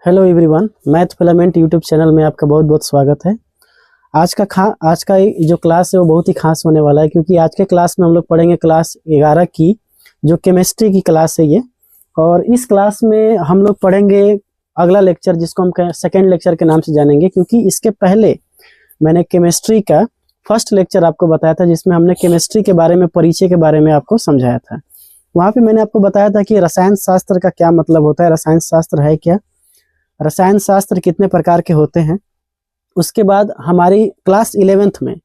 Hello everyone, math filament YouTube channel में आपका बहुत बहुत स्वागत है। आज का जो क्लास है वो बहुत ही खास होने वाला है, क्योंकि आज के क्लास में हम लोग पढ़ेंगे क्लास 11 की जो केमिस्ट्री की क्लास है ये। और इस क्लास में हम लोग पढ़ेंगे अगला लेक्चर, जिसको हम सेकेंड लेक्चर के नाम से जानेंगे, क्योंकि इसके पहले मैंने केमिस्ट्री का फर्स्ट लेक्चर आपको बताया था, जिसमें हमने केमिस्ट्री के बारे में, परिचय के बारे में आपको समझाया था। वहाँ पे मैंने आपको बताया था कि रसायन शास्त्र का क्या मतलब होता है, रसायन शास्त्र है क्या, रसायन शास्त्र कितने प्रकार के होते हैं। उसके बाद हमारी क्लास 11th में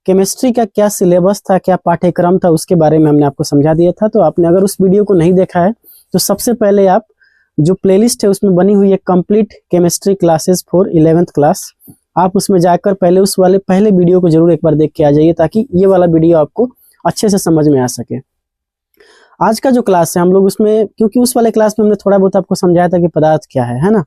केमिस्ट्री का क्या सिलेबस था, क्या पाठ्यक्रम था, उसके बारे में हमने आपको समझा दिया था। तो आपने अगर उस वीडियो को नहीं देखा है तो सबसे पहले आप जो प्लेलिस्ट है उसमें बनी हुई है complete chemistry classes for 11th class, आप उसमें जाकर पहले उस वाले पहले वीडियो को जरूर एक बार देख के आ जाइए, ताकि ये वाला वीडियो आपको अच्छे से समझ में आ सके। आज का जो क्लास है हम लोग उसमें, क्योंकि उस वाले क्लास में हमने थोड़ा बहुत आपको समझाया था कि पदार्थ क्या है ना।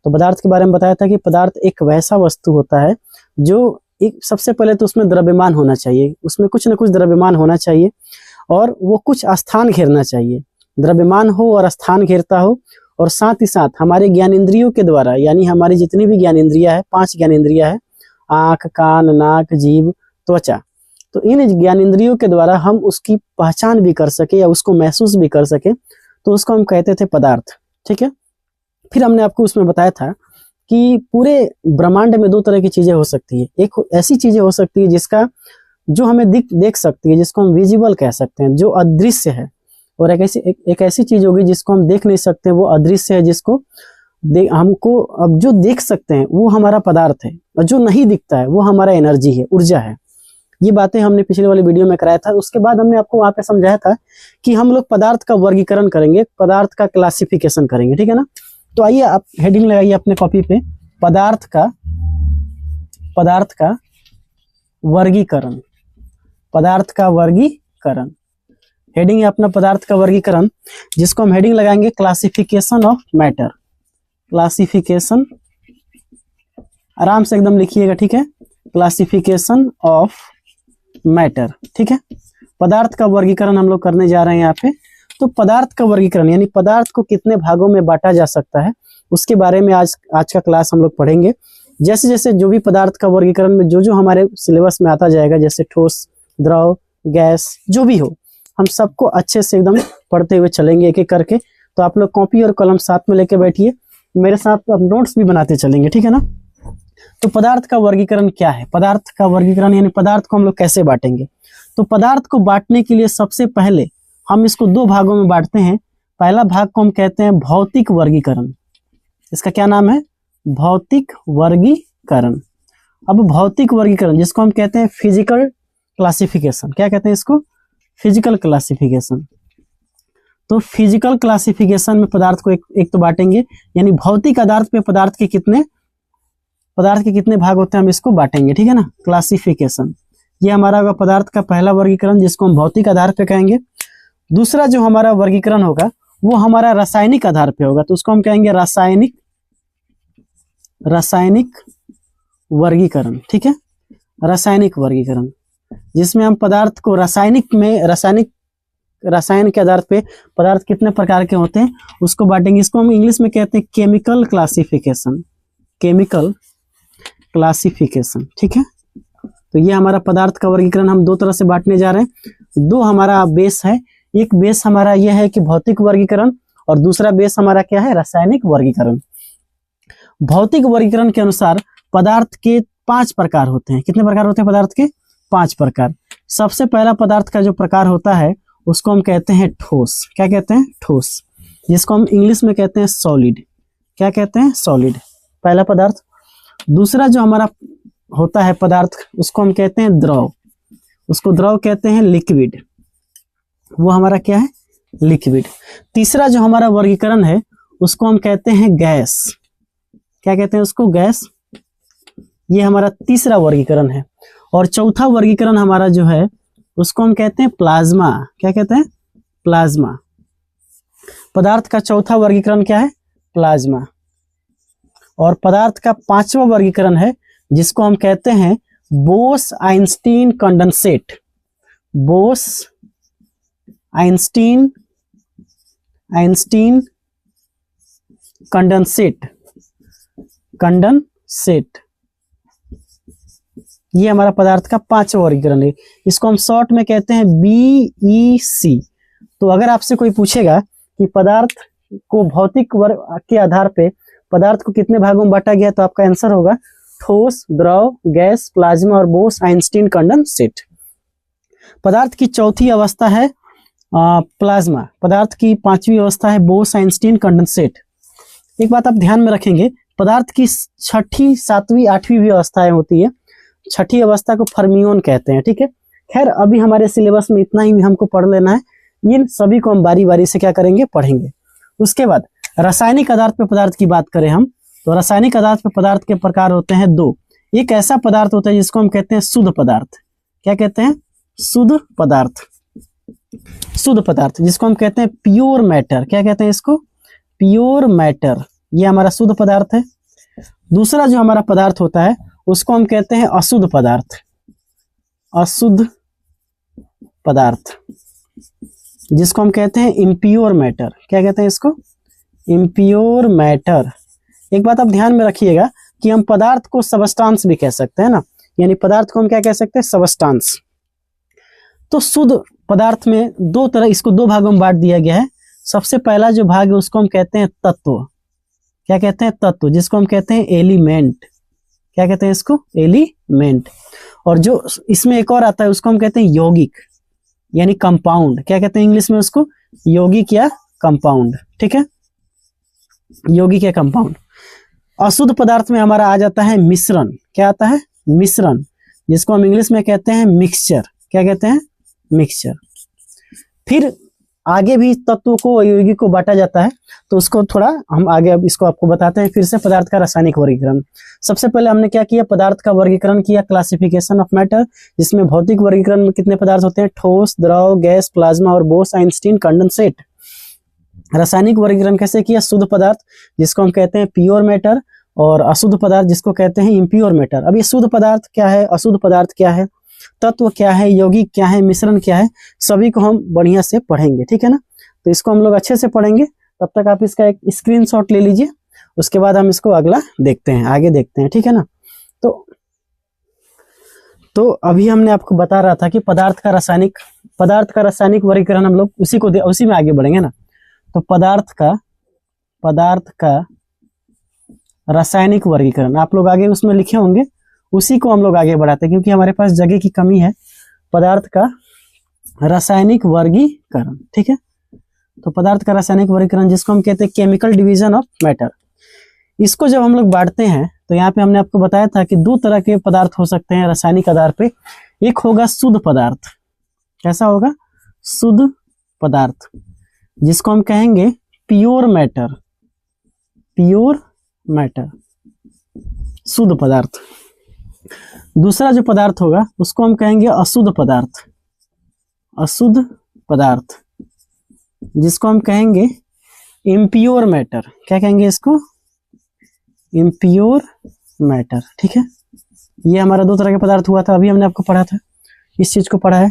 तो पदार्थ के बारे में बताया था कि पदार्थ एक वैसा वस्तु होता है जो एक, सबसे पहले तो उसमें द्रव्यमान होना चाहिए, उसमें कुछ ना कुछ द्रव्यमान होना चाहिए और वो कुछ स्थान घेरना चाहिए। द्रव्यमान हो और स्थान घेरता हो, और साथ ही साथ हमारे ज्ञानेंद्रियों के द्वारा, यानी हमारी जितनी भी ज्ञानेंद्रियां है, 5 ज्ञानेंद्रियां है, आंख, कान, नाक, जीभ, त्वचा, तो इन ज्ञानेंद्रियों के द्वारा हम उसकी पहचान भी कर सके या उसको महसूस भी कर सके, तो उसको हम कहते थे पदार्थ। ठीक है। फिर हमने आपको उसमें बताया था कि पूरे ब्रह्मांड में 2 तरह की चीजें हो सकती है। एक ऐसी चीजें हो सकती है जिसका जो हमें देख सकती है, जिसको हम विजिबल कह सकते हैं, जो अदृश्य है, और एक ऐसी चीज होगी जिसको हम देख नहीं सकते, वो अदृश्य है, जिसको हमको अब जो देख सकते हैं वो हमारा पदार्थ है, और जो नहीं दिखता है वो हमारा एनर्जी है, ऊर्जा है। ये बातें हमने पिछले वाले वीडियो में कराया था। उसके बाद हमने आपको वहां पे समझाया था कि हम लोग पदार्थ का वर्गीकरण करेंगे, पदार्थ का क्लासिफिकेशन करेंगे। ठीक है ना। तो आइए आप हेडिंग लगाइए अपने कॉपी पे, पदार्थ का वर्गीकरण, पदार्थ का वर्गीकरण। हेडिंग है अपना पदार्थ का वर्गीकरण, जिसको हम हेडिंग लगाएंगे क्लासिफिकेशन ऑफ मैटर। क्लासिफिकेशन, आराम से एकदम लिखिएगा, ठीक है। क्लासिफिकेशन ऑफ मैटर, ठीक है। पदार्थ का वर्गीकरण हम लोग करने जा रहे हैं यहाँ पे। तो पदार्थ का वर्गीकरण यानी पदार्थ को कितने भागों में बांटा जा सकता है, उसके बारे में आज का क्लास हम लोग पढ़ेंगे। जैसे जैसे जो भी पदार्थ का वर्गीकरण में जो हमारे सिलेबस में आता जाएगा, जैसे ठोस, द्रव, गैस, जो भी हो, हम सबको अच्छे से एकदम पढ़ते हुए चलेंगे एक एक करके। तो आप लोग कॉपी और कलम साथ में लेके बैठिए, मेरे साथ आप नोट्स भी बनाते चलेंगे, ठीक है ना। तो पदार्थ का वर्गीकरण क्या है, पदार्थ का वर्गीकरण यानी पदार्थ को हम लोग कैसे बांटेंगे। तो पदार्थ को बांटने के लिए सबसे पहले हम इसको 2 भागों में बांटते हैं। पहला भाग को हम कहते हैं भौतिक वर्गीकरण। इसका क्या नाम है? भौतिक वर्गीकरण। अब भौतिक वर्गीकरण जिसको हम कहते हैं फिजिकल क्लासिफिकेशन, क्या कहते हैं इसको? Physical classification. तो फिजिकल क्लासिफिकेशन में पदार्थ को एक तो बांटेंगे, यानी भौतिक आधार पे पदार्थ के कितने भाग होते हैं हम इसको बांटेंगे, ठीक है ना। क्लासिफिकेशन, ये हमारा होगा पदार्थ का पहला वर्गीकरण, जिसको हम भौतिक आधार पे कहेंगे। दूसरा जो हमारा वर्गीकरण होगा वो हमारा रासायनिक आधार पे होगा, तो उसको हम कहेंगे रासायनिक वर्गीकरण, ठीक है। रासायनिक वर्गीकरण, जिसमें हम पदार्थ को रसायन के आधार पे पदार्थ कितने प्रकार के होते हैं उसको बांटेंगे। इसको हम इंग्लिश में कहते हैं केमिकल क्लासिफिकेशन, ठीक है। तो ये हमारा पदार्थ का वर्गीकरण हम 2 तरह से बांटने जा रहे हैं। 2 हमारा बेस है, एक बेस हमारा यह है कि भौतिक वर्गीकरण, और दूसरा बेस हमारा क्या है? रासायनिक वर्गीकरण। भौतिक वर्गीकरण के अनुसार पदार्थ के 5 प्रकार होते हैं। कितने प्रकार होते हैं पदार्थ के? 5 प्रकार। सबसे पहला पदार्थ का जो प्रकार होता है उसको हम कहते हैं ठोस। क्या कहते हैं? ठोस, जिसको हम इंग्लिश में कहते हैं सॉलिड। क्या कहते हैं? सॉलिड, पहला पदार्थ। दूसरा जो हमारा होता है पदार्थ, उसको हम कहते हैं द्रव, उसको द्रव कहते हैं, लिक्विड, वो हमारा क्या है? लिक्विड। तीसरा जो हमारा वर्गीकरण है उसको हम कहते हैं गैस। क्या कहते हैं उसको? गैस, ये हमारा तीसरा वर्गीकरण है। और चौथा वर्गीकरण हमारा जो है उसको हम कहते हैं प्लाज्मा। क्या कहते हैं? प्लाज्मा। पदार्थ का चौथा वर्गीकरण क्या है? प्लाज्मा। और पदार्थ का 5वां वर्गीकरण है जिसको हम कहते हैं Bose-Einstein condensate. Bose-Einstein condensate, condensate. ये हमारा पदार्थ का 5वां वर्गीकरण है। इसको हम शॉर्ट में कहते हैं BEC। तो अगर आपसे कोई पूछेगा कि पदार्थ को भौतिक वर्ग के आधार पे पदार्थ को कितने भागों में बांटा गया, तो आपका आंसर होगा ठोस, द्रव, गैस, प्लाज्मा और बोस आइंस्टीन कंडेंसेट। पदार्थ की चौथी अवस्था है प्लाज्मा। पदार्थ की 5वीं अवस्था है बोस आइंस्टीन कंडेंसेट। एक बात आप ध्यान में रखेंगे, पदार्थ की 6ठी, 7वीं, 8वीं भी अवस्थाएं होती है। 6ठी अवस्था को फर्मियोन कहते हैं, ठीक है। खैर अभी हमारे सिलेबस में इतना ही हमको पढ़ लेना है। इन सभी को हम बारी बारी से क्या करेंगे, पढ़ेंगे। उसके बाद रासायनिक आधार पे पदार्थ की बात करें हम, तो रासायनिक आधार पे पदार्थ के प्रकार होते हैं 2। एक ऐसा पदार्थ होता है जिसको हम कहते हैं शुद्ध पदार्थ। क्या कहते हैं? शुद्ध पदार्थ। शुद्ध पदार्थ जिसको हम कहते हैं प्योर मैटर। क्या कहते हैं इसको? Pure matter. ये हमारा शुद्ध पदार्थ है। दूसरा जो हमारा पदार्थ होता है उसको हम कहते हैं अशुद्ध पदार्थ। अशुद्ध पदार्थ जिसको हम कहते हैं इम्प्योर मैटर। क्या कहते हैं इसको? Impure matter. एक बात आप ध्यान में रखिएगा कि हम पदार्थ को सबस्टांस भी कह सकते हैं ना, यानी पदार्थ को हम क्या कह सकते हैं? सबस्टांस। तो शुद्ध पदार्थ में 2 तरह, इसको 2 भागों में बांट दिया गया है। सबसे पहला जो भाग है उसको हम कहते हैं तत्व। क्या कहते हैं? तत्व, जिसको हम कहते हैं एलिमेंट। क्या कहते हैं इसको? एलिमेंट। और जो इसमें एक और आता है उसको हम कहते हैं यौगिक, यानी कंपाउंड। क्या कहते हैं इंग्लिश में उसको? यौगिक या कंपाउंड, ठीक है। यौगिक या कंपाउंड। अशुद्ध पदार्थ में हमारा आ जाता है मिश्रण। क्या आता है? मिश्रण, जिसको हम इंग्लिश में कहते हैं मिक्सचर। क्या कहते हैं? मिक्सचर। फिर आगे भी तत्वों को, यौगिक को बांटा जाता है, तो उसको थोड़ा हम आगे अब इसको आपको बताते हैं। फिर से पदार्थ का रासायनिक वर्गीकरण। सबसे पहले हमने क्या किया? पदार्थ का वर्गीकरण किया, क्लासिफिकेशन ऑफ मैटर, जिसमें भौतिक वर्गीकरण में कितने पदार्थ होते हैं? ठोस, द्रव, गैस, प्लाज्मा और बोस आइंस्टीन कंडेंसेट। रासायनिक वर्गीकरण कैसे किया? शुद्ध पदार्थ जिसको हम कहते हैं प्योर मैटर, और अशुद्ध पदार्थ जिसको कहते हैं इम्प्योर मैटर। अब ये शुद्ध पदार्थ क्या है, अशुद्ध पदार्थ क्या है, तत्व क्या है, यौगिक क्या है, मिश्रण क्या है, सभी को हम बढ़िया से पढ़ेंगे, ठीक है ना। तो इसको हम लोग अच्छे से पढ़ेंगे। तब तक आप इसका एक स्क्रीनशॉट ले लीजिए, उसके बाद हम इसको अगला देखते हैं, आगे देखते हैं, ठीक है ना। तो अभी हमने आपको बता रहा था कि पदार्थ का रासायनिक वर्गीकरण हम लोग उसी में आगे बढ़ेंगे ना। तो पदार्थ का रासायनिक वर्गीकरण आप लोग आगे उसमें लिखे होंगे, उसी को हम लोग आगे बढ़ाते हैं क्योंकि हमारे पास जगह की कमी है। पदार्थ का रासायनिक वर्गीकरण, ठीक है। तो पदार्थ का रासायनिक वर्गीकरण जिसको हम कहते हैं केमिकल डिवीजन ऑफ मैटर। इसको जब हम लोग बांटते हैं तो यहाँ पे हमने आपको बताया था कि 2 तरह के पदार्थ हो सकते हैं रासायनिक आधार पे। एक होगा शुद्ध पदार्थ। कैसा होगा? शुद्ध पदार्थ, जिसको हम कहेंगे प्योर मैटर। प्योर मैटर, शुद्ध पदार्थ। दूसरा जो पदार्थ होगा उसको हम कहेंगे अशुद्ध पदार्थ। अशुद्ध पदार्थ, जिसको हम कहेंगे इम्प्योर मैटर। क्या कहेंगे इसको? इम्प्योर मैटर, ठीक है। ये हमारा 2 तरह के पदार्थ हुआ था, अभी हमने आपको पढ़ा था, इस चीज को पढ़ा है।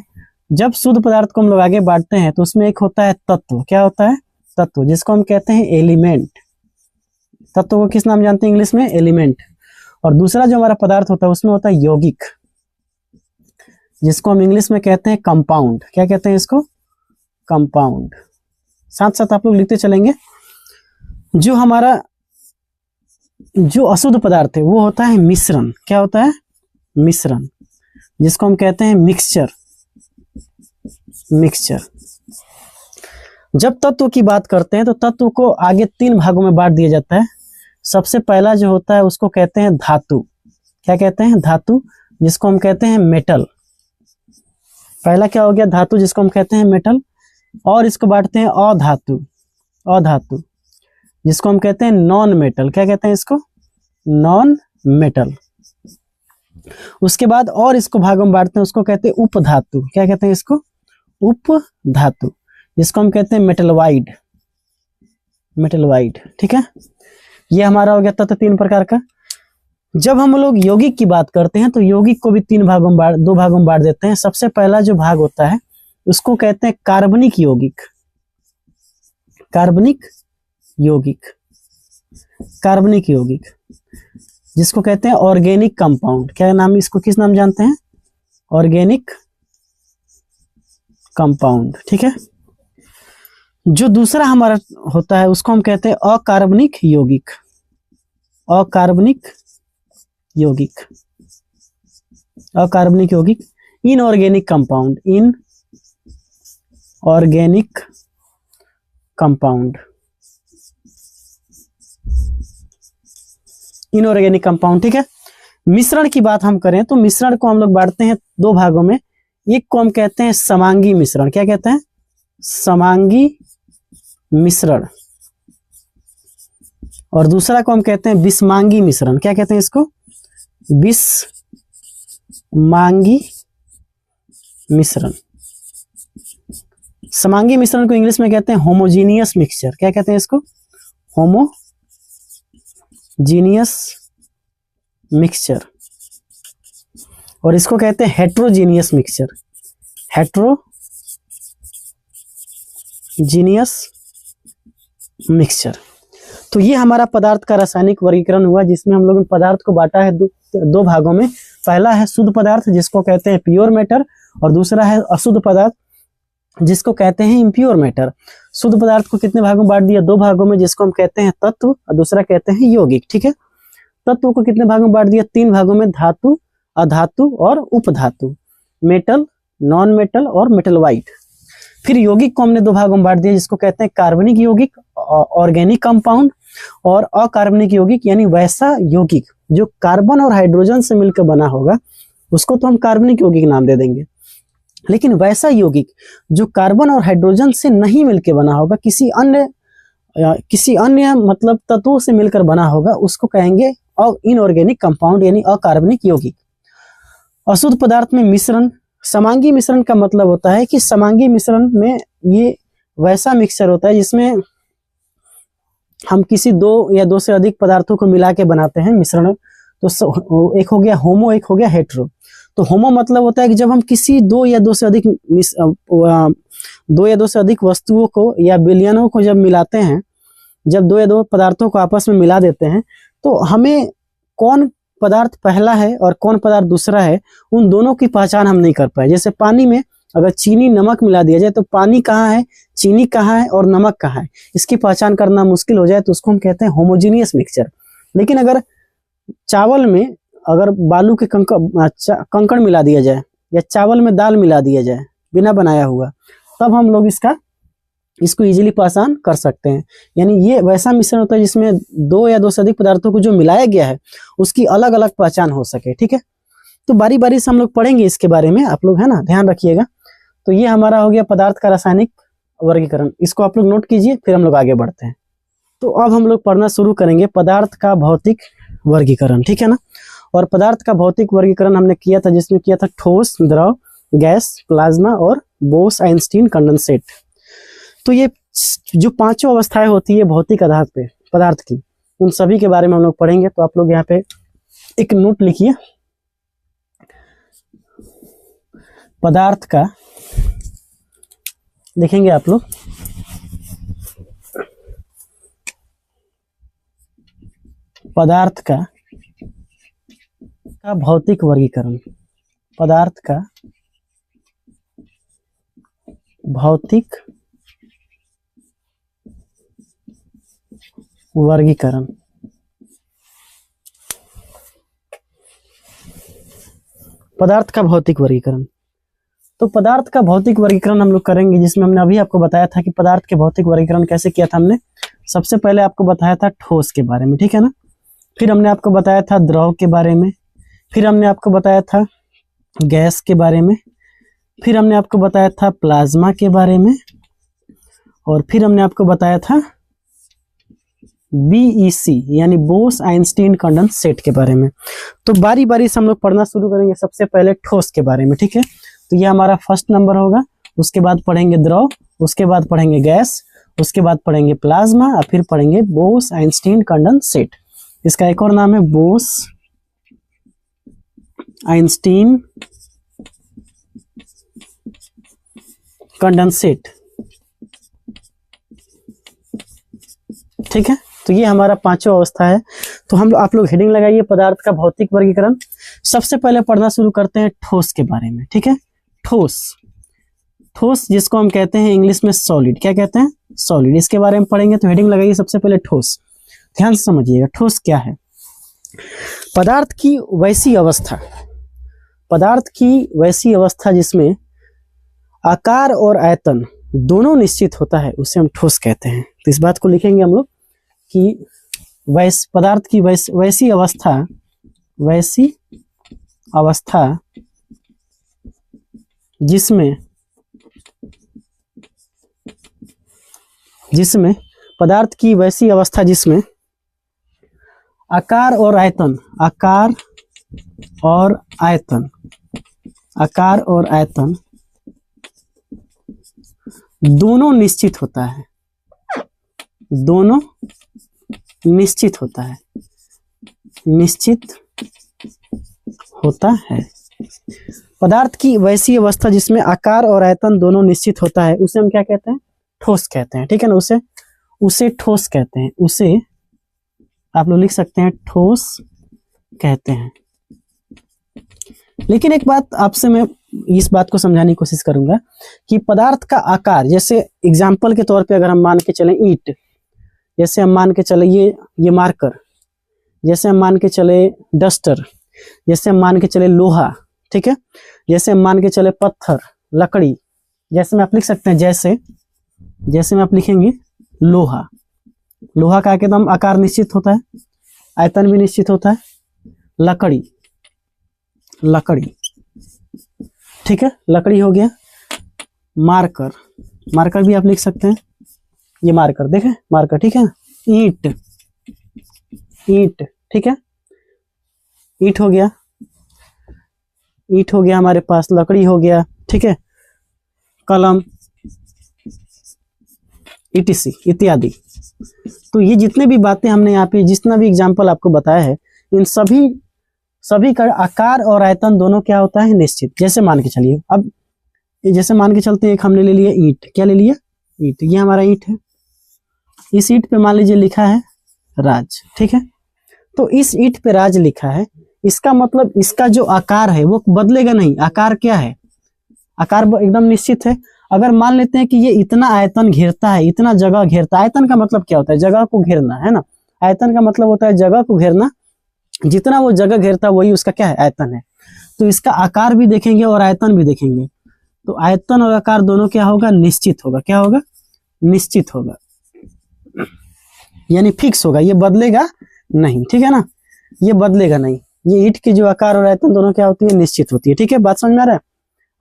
जब शुद्ध पदार्थ को हम लोग आगे बांटते हैं तो उसमें एक होता है तत्व। क्या होता है? तत्व, जिसको हम कहते हैं एलिमेंट। तत्व को किस नाम जानते हैं इंग्लिश में? एलिमेंट। और दूसरा जो हमारा पदार्थ होता है उसमें होता है यौगिक, जिसको हम इंग्लिश में कहते हैं कंपाउंड। क्या कहते हैं इसको? कंपाउंड। साथ साथ आप लोग लिखते चलेंगे। जो अशुद्ध पदार्थ है वो होता है मिश्रण। क्या होता है? मिश्रण, जिसको हम कहते हैं मिक्सचर। मिक्सचर। जब तत्व की बात करते हैं तो तत्व को आगे 3 भागों में बांट दिया जाता है। सबसे पहला जो होता है उसको कहते हैं धातु। क्या कहते हैं? धातु, जिसको हम कहते हैं मेटल। पहला क्या हो गया? धातु, जिसको हम कहते हैं मेटल। और इसको बांटते हैं अधातु। अधातु, जिसको हम कहते हैं नॉन मेटल। क्या कहते हैं इसको? Non metal. उसके बाद और इसको भागों में बांटते हैं, उसको कहते हैं उपधातु। क्या कहते हैं इसको? उपधातु, जिसको हम कहते हैं मेटलवाइड। मेटलवाइड, ठीक है। ये हमारा हो गया तत्व 3 प्रकार का। जब हम लोग यौगिक की बात करते हैं तो यौगिक को भी 2 भागों में बांट देते हैं। सबसे पहला जो भाग होता है उसको कहते हैं कार्बनिक यौगिक। कार्बनिक यौगिक। कार्बनिक यौगिक, जिसको कहते हैं ऑर्गेनिक कंपाउंड। क्या नाम, इसको किस नाम जानते हैं? ऑर्गेनिक कंपाउंड, ठीक है। जो दूसरा हमारा होता है उसको हम कहते हैं अकार्बनिक यौगिक। अकार्बनिक यौगिक, अकार्बनिक यौगिक। Inorganic compound, inorganic compound, inorganic compound, ठीक है। मिश्रण की बात हम करें तो मिश्रण को हम लोग बांटते हैं दो भागों में। एक को हम कहते हैं समांगी मिश्रण। क्या कहते हैं? समांगी मिश्रण। और दूसरा को हम कहते हैं विषमांगी मिश्रण। क्या कहते हैं इसको? विषमांगी मिश्रण। समांगी मिश्रण को इंग्लिश में कहते हैं होमोजीनियस मिक्सचर। क्या कहते हैं इसको? Homogeneous mixture. और इसको कहते हैं हेट्रोजीनियस मिक्सचर। Heterogeneous mixture. तो ये हमारा पदार्थ का रासायनिक वर्गीकरण हुआ, जिसमें हम लोगों ने पदार्थ को बांटा है दो भागों में। पहला है शुद्ध पदार्थ जिसको कहते हैं प्योर मैटर, और दूसरा है अशुद्ध पदार्थ जिसको कहते हैं इम्प्योर मैटर। शुद्ध पदार्थ को कितने भागों में बांट दिया? दो भागों में, जिसको हम कहते हैं तत्व और दूसरा कहते हैं यौगिक, ठीक है। तत्व को कितने भागों में बांट दिया? तीन भागों में, धातु, अधातु और उपधातु, मेटल, नॉन मेटल और मेटल वाइट। फिर यौगिक को हमने दो भागों में बांट दिया, जिसको कहते हैं कार्बनिक यौगिक, ऑर्गेनिक कंपाउंड, और अकार्बनिक यौगिक यानी वैसा यौगिक जो कार्बन और हाइड्रोजन से मिलकर बना होगा, उसको तो हम कार्बनिक यौगिक नाम दे देंगे। लेकिन वैसा यौगिक जो कार्बन और हाइड्रोजन से नहीं मिलकर बना होगा, किसी अन्य मतलब तत्वों से मिलकर बना होगा, उसको कहेंगे इनऑर्गेनिक कंपाउंड यानी अकार्बनिक यौगिक। अशुद्ध पदार्थ में मिश्रण, समांगी मिश्रण का मतलब होता है कि समांगी मिश्रण में ये वैसा मिक्सचर होता है जिसमें हम किसी दो या दो से अधिक पदार्थों को मिला के बनाते हैं मिश्रण। तो एक हो गया होमो, एक हो गया हेट्रो। तो होमो मतलब होता है कि जब हम किसी दो या दो से अधिक वस्तुओं को या विलयनों को जब मिलाते हैं, जब दो या दो पदार्थों को आपस में मिला देते हैं, तो हमें कौन पदार्थ पहला है और कौन पदार्थ दूसरा है, उन दोनों की पहचान हम नहीं कर पाए। जैसे पानी में अगर चीनी नमक मिला दिया जाए तो पानी कहाँ है, चीनी कहाँ है और नमक कहाँ है, इसकी पहचान करना मुश्किल हो जाए, तो उसको हम कहते हैं होमोजीनियस मिक्सचर। लेकिन अगर चावल में अगर बालू के कंकड़ मिला दिया जाए या चावल में दाल मिला दिया जाए बिना बनाया हुआ, तब हम लोग इसको इजीली पहचान कर सकते हैं। यानी ये वैसा मिश्रण होता है जिसमें दो या दो से अधिक पदार्थों को जो मिलाया गया है उसकी अलग अलग पहचान हो सके, ठीक है। तो बारी बारी से हम लोग पढ़ेंगे इसके बारे में, आप लोग है ना, ध्यान रखिएगा। तो ये हमारा हो गया पदार्थ का रासायनिक वर्गीकरण, इसको आप लोग नोट कीजिए, फिर हम लोग आगे बढ़ते हैं। तो अब हम लोग पढ़ना शुरू करेंगे पदार्थ का भौतिक वर्गीकरण, ठीक है ना। और पदार्थ का भौतिक वर्गीकरण हमने किया था, जिसमें किया था ठोस, द्रव, गैस, प्लाज्मा और बोस-आइंस्टीन कंडेंसेट। तो ये जो पांचों अवस्थाएं होती है भौतिक आधार पे पदार्थ की, उन सभी के बारे में हम लोग पढ़ेंगे। तो आप लोग यहाँ पे एक नोट लिखिए, पदार्थ का लिखेंगे आप लोग पदार्थ का भौतिक वर्गीकरण, पदार्थ का भौतिक वर्गीकरण। पदार्थ का भौतिक वर्गीकरण, तो पदार्थ का भौतिक वर्गीकरण हम लोग करेंगे, जिसमें हमने अभी आपको बताया था कि पदार्थ के भौतिक वर्गीकरण कैसे किया था। हमने सबसे पहले आपको बताया था ठोस के बारे में, ठीक है ना। फिर हमने आपको बताया था द्रव के बारे में, फिर हमने आपको बताया था गैस के बारे में, फिर हमने आपको बताया था प्लाज्मा के बारे में, और फिर हमने आपको बताया था BEC यानी बोस-आइंस्टीन कंडेंसेट के बारे में। तो बारी बारी से हम लोग पढ़ना शुरू करेंगे। सबसे पहले ठोस के बारे में, ठीक है। तो ये हमारा फर्स्ट नंबर होगा, उसके बाद पढ़ेंगे द्रव, उसके बाद पढ़ेंगे गैस, उसके बाद पढ़ेंगे प्लाज्मा और फिर पढ़ेंगे बोस-आइंस्टीन कंडेंसेट। इसका एक और नाम है बोस-आइंस्टीन कंडेंसेट, ठीक है। तो ये हमारा पांचवा अवस्था है। तो आप लोग हेडिंग लगाइए पदार्थ का भौतिक वर्गीकरण। सबसे पहले पढ़ना शुरू करते हैं ठोस के बारे में, ठीक है। ठोस, ठोस जिसको हम कहते हैं इंग्लिश में सॉलिड, क्या कहते हैं, सॉलिड, इसके बारे में पढ़ेंगे। तो हेडिंग लगाइए सबसे पहले ठोस। ध्यान से समझिएगा ठोस क्या है। पदार्थ की वैसी अवस्था, पदार्थ की वैसी अवस्था जिसमें आकार और आयतन दोनों निश्चित होता है, उसे हम ठोस कहते हैं। तो इस बात को लिखेंगे हम लोग कि पदार्थ की वैसी अवस्था, वैसी अवस्था जिसमें पदार्थ की वैसी अवस्था जिसमें आकार और आयतन, आकार और आयतन दोनों निश्चित होता है, दोनों निश्चित होता है, निश्चित होता है। पदार्थ की वैसी अवस्था जिसमें आकार और आयतन दोनों निश्चित होता है, उसे हम क्या कहते हैं, ठोस कहते हैं, ठीक है ना। उसे ठोस कहते हैं, उसे आप लोग लिख सकते हैं ठोस कहते हैं। लेकिन एक बात आपसे मैं इस बात को समझाने की कोशिश करूंगा कि पदार्थ का आकार, जैसे एग्जाम्पल के तौर पे अगर हम मान के चले ईंट, जैसे हम मान के चले ये मार्कर, जैसे हम मान के चले डस्टर, जैसे हम मान के चले लोहा, ठीक है, जैसे हम मान के चले पत्थर, लकड़ी, जैसे में आप लिख सकते हैं, जैसे में आप लिखेंगे लोहा, लोहा का एकदम आकार निश्चित होता है, आयतन भी निश्चित होता है। लकड़ी, ठीक है, लकड़ी हो गया। मार्कर भी आप लिख सकते हैं, ये मार्कर, देखें मार्कर, ठीक है। ईंट, ठीक है, ईंट हो गया हमारे पास, लकड़ी हो गया, ठीक है, कलम, etc इत्यादि। तो ये जितने भी बातें हमने यहाँ पे, जितना भी एग्जाम्पल आपको बताया है, इन सभी का आकार और आयतन दोनों क्या होता है, निश्चित। जैसे मान के चलिए, अब जैसे मान के चलते हैं, एक हमने ले लिया ईंट, क्या ले लिया, ईंट, ये हमारा ईंट है। इस ईंट पे मान लीजिए लिखा है राज, ठीक है। तो इस ईंट पे राज लिखा है, इसका मतलब इसका जो आकार है वो बदलेगा नहीं। आकार क्या है, आकार एकदम निश्चित है। अगर मान लेते हैं कि ये इतना आयतन घेरता है, इतना जगह घेरता है, आयतन का मतलब क्या होता है, जगह को घेरना, है ना। आयतन का मतलब होता है जगह को घेरना, जितना वो जगह घेरता है वही उसका क्या है, आयतन है। तो इसका आकार भी देखेंगे और आयतन भी देखेंगे, तो आयतन और आकार दोनों क्या होगा, निश्चित होगा। क्या होगा, निश्चित होगा, यानी फिक्स होगा, ये बदलेगा नहीं, ठीक है ना, ये बदलेगा नहीं। ये ईंट की जो आकार और आयतन दोनों क्या होती है, निश्चित होती है, ठीक है। बात समझ में आ रहा है।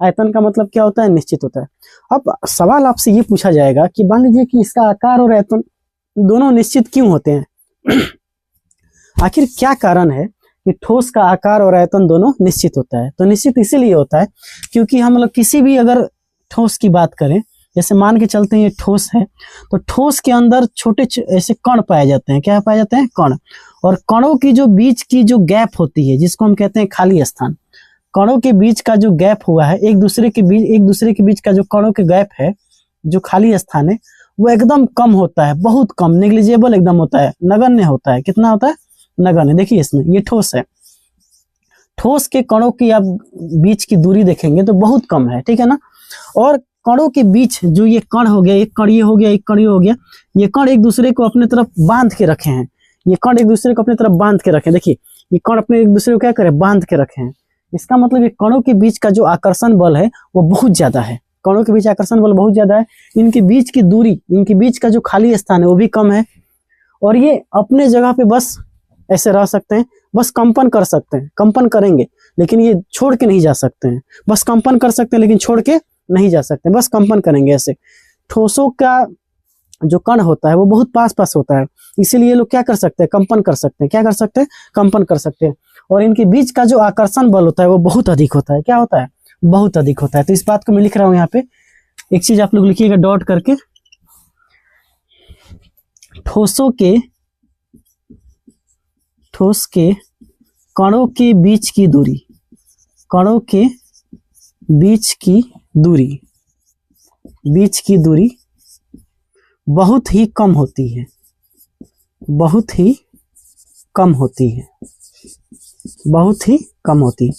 आयतन का मतलब क्या होता है, निश्चित होता है। अब सवाल आपसे ये पूछा जाएगा कि मान लीजिए कि इसका आकार और आयतन दोनों निश्चित क्यों होते हैं आखिर क्या कारण है कि ठोस का आकार और आयतन दोनों निश्चित होता है। तो निश्चित इसीलिए होता है क्योंकि हम लोग किसी भी अगर ठोस की बात करें, जैसे मान के चलते हैं ये ठोस है, तो ठोस के अंदर छोटे ऐसे कण पाए जाते हैं। क्या पाए जाते हैं, कण। और कणों की जो बीच की जो गैप होती है, जिसको हम कहते हैं खाली स्थान, कणों के बीच का जो गैप हुआ है, एक दूसरे के बीच का जो कणों के गैप है, जो खाली स्थान है, वो एकदम कम होता है, बहुत कम, नेग्लिजिबल एकदम होता है, नगण्य होता है। कितना होता है, नगण्य। देखिए इसमें ये ठोस है, ठोस के कणों की आप बीच की दूरी देखेंगे तो बहुत कम है, ठीक है ना। और कणों के बीच जो ये कण हो गया, एक कण ये हो गया, एक कण ये हो गया, ये कण एक दूसरे को अपने तरफ बांध के रखे हैं, ये कण एक दूसरे को अपनी तरफ बांध के रखे। देखिए ये कण अपने एक दूसरे को क्या करे, बांध के रखे हैं। इसका मतलब ये कणों के बीच का जो आकर्षण बल है वो बहुत ज्यादा है, कणों के बीच आकर्षण बल बहुत ज्यादा है। इनके बीच की दूरी, इनके बीच का जो खाली स्थान है वो भी कम है, और ये अपने जगह पे बस ऐसे रह सकते हैं, बस कंपन कर सकते हैं, कंपन करेंगे लेकिन ये छोड़ के नहीं जा सकते हैं। बस कंपन कर सकते हैं लेकिन छोड़ के नहीं जा सकते, बस कंपन करेंगे ऐसे। ठोसों का जो कण होता है वो बहुत पास पास होता है, इसीलिए ये लोग क्या कर सकते हैं, कंपन कर सकते हैं। क्या कर सकते हैं, कंपन कर सकते हैं। और इनके बीच का जो आकर्षण बल होता है वो बहुत अधिक होता है। क्या होता है, बहुत अधिक होता है। तो इस बात को मैं लिख रहा हूं यहाँ पे, एक चीज आप लोग लिखिएगा डॉट करके, ठोस के कणों के बीच की दूरी, कणों के बीच की दूरी बहुत ही कम होती है, बहुत ही कम होती है, बहुत ही कम होती है।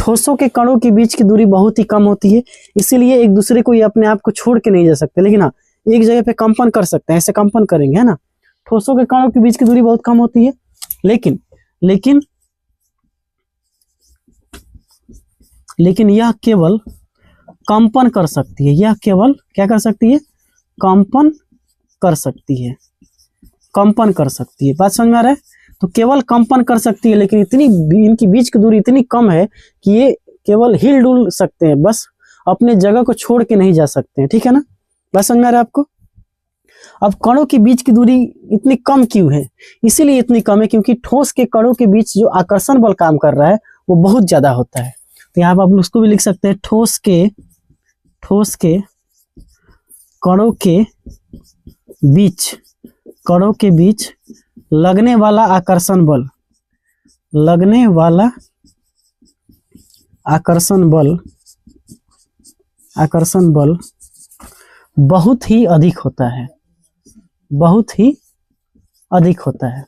ठोसों के कणों के बीच की दूरी बहुत ही कम होती है, इसीलिए एक दूसरे को ये अपने आप को छोड़ के नहीं जा सकते, लेकिन हाँ एक जगह पे कंपन कर सकते हैं, ऐसे कंपन करेंगे, है ना। ठोसों के कणों के बीच की दूरी बहुत कम होती है, लेकिन लेकिन लेकिन यह केवल कंपन कर सकती है, यह केवल क्या कर सकती है, कंपन कर सकती है, कंपन कर सकती है। बात समझ में आ रहा है। तो केवल कंपन कर सकती है, लेकिन इतनी इनकी बीच की दूरी इतनी कम है कि ये केवल हिल डुल सकते हैं, बस अपने जगह को छोड़ के नहीं जा सकते हैं, ठीक है ना। बात समझ में आ रहा है आपको। अब कणों के बीच की दूरी इतनी कम क्यों है, इसीलिए इतनी कम है क्योंकि ठोस के कणों के बीच जो आकर्षण बल काम कर रहा है वो बहुत ज्यादा होता है। तो यहाँ पर आप उसको भी लिख सकते हैं, ठोस के कणों के बीच लगने वाला आकर्षण बल बहुत ही अधिक होता है, बहुत ही अधिक होता है,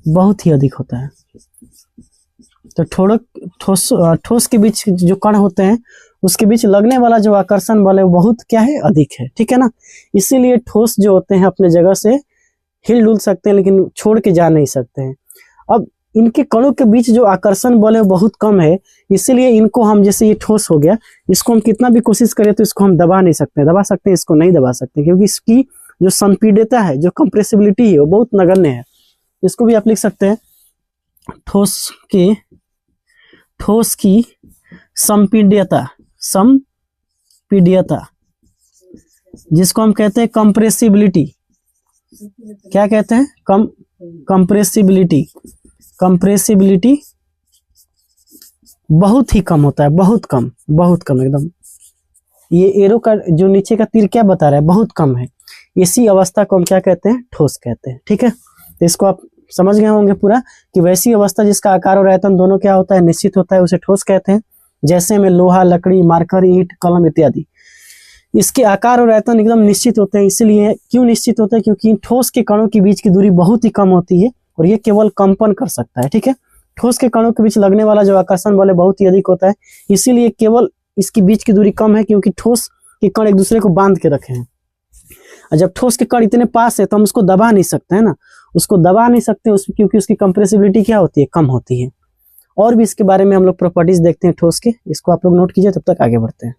बहुत ही अधिक होता है। तो ठोस के बीच जो कण होते हैं उसके बीच लगने वाला जो आकर्षण बल है वो बहुत क्या है, अधिक है, ठीक है ना। इसीलिए ठोस जो होते हैं अपने जगह से हिल डुल सकते हैं, लेकिन छोड़ के जा नहीं सकते हैं। अब इनके कणों के बीच जो आकर्षण बल है वो बहुत कम है, इसीलिए इनको हम, जैसे ये ठोस हो गया, इसको हम कितना भी कोशिश करें तो इसको हम दबा नहीं सकते, दबा सकते हैं इसको नहीं दबा सकते, क्योंकि इसकी जो संपीड्यता है, जो कंप्रेसिबिलिटी है वो बहुत नगण्य है। इसको भी आप लिख सकते हैं, ठोस की संपीड्यता, जिसको हम कहते हैं कंप्रेसिबिलिटी। क्या कहते हैं, कंप्रेसिबिलिटी बहुत ही कम होता है, बहुत कम एकदम। ये एरो का जो नीचे का तीर क्या बता रहा है, बहुत कम है। इसी अवस्था को हम क्या कहते हैं, ठोस कहते हैं, ठीक है। तो इसको आप समझ गए होंगे पूरा कि वैसी अवस्था जिसका आकार और आयतन दोनों क्या होता है, निश्चित होता है, उसे ठोस कहते हैं। जैसे में लोहा, लकड़ी, मार्कर, ईंट, कलम इत्यादि, इसके आकार और आयतन एकदम निश्चित होते हैं। इसलिए क्यों निश्चित होते हैं, क्योंकि ठोस के कणों के बीच की दूरी बहुत ही कम होती है और ये केवल कंपन कर सकता है, ठीक है। ठोस के कणों के बीच लगने वाला जो आकर्षण बल है बहुत ही अधिक होता है, इसीलिए केवल इसकी बीच की दूरी कम है, क्योंकि ठोस के कण एक दूसरे को बांध के रखे हैं। और जब ठोस के कण इतने पास है तो हम उसको दबा नहीं सकते, है ना, उसको दबा नहीं सकते क्योंकि उसकी कंप्रेसिबिलिटी क्या होती है, कम होती है। और भी इसके बारे में हम लोग प्रॉपर्टीज देखते हैं ठोस के, इसको आप लोग नोट कीजिए, तब तक आगे बढ़ते हैं।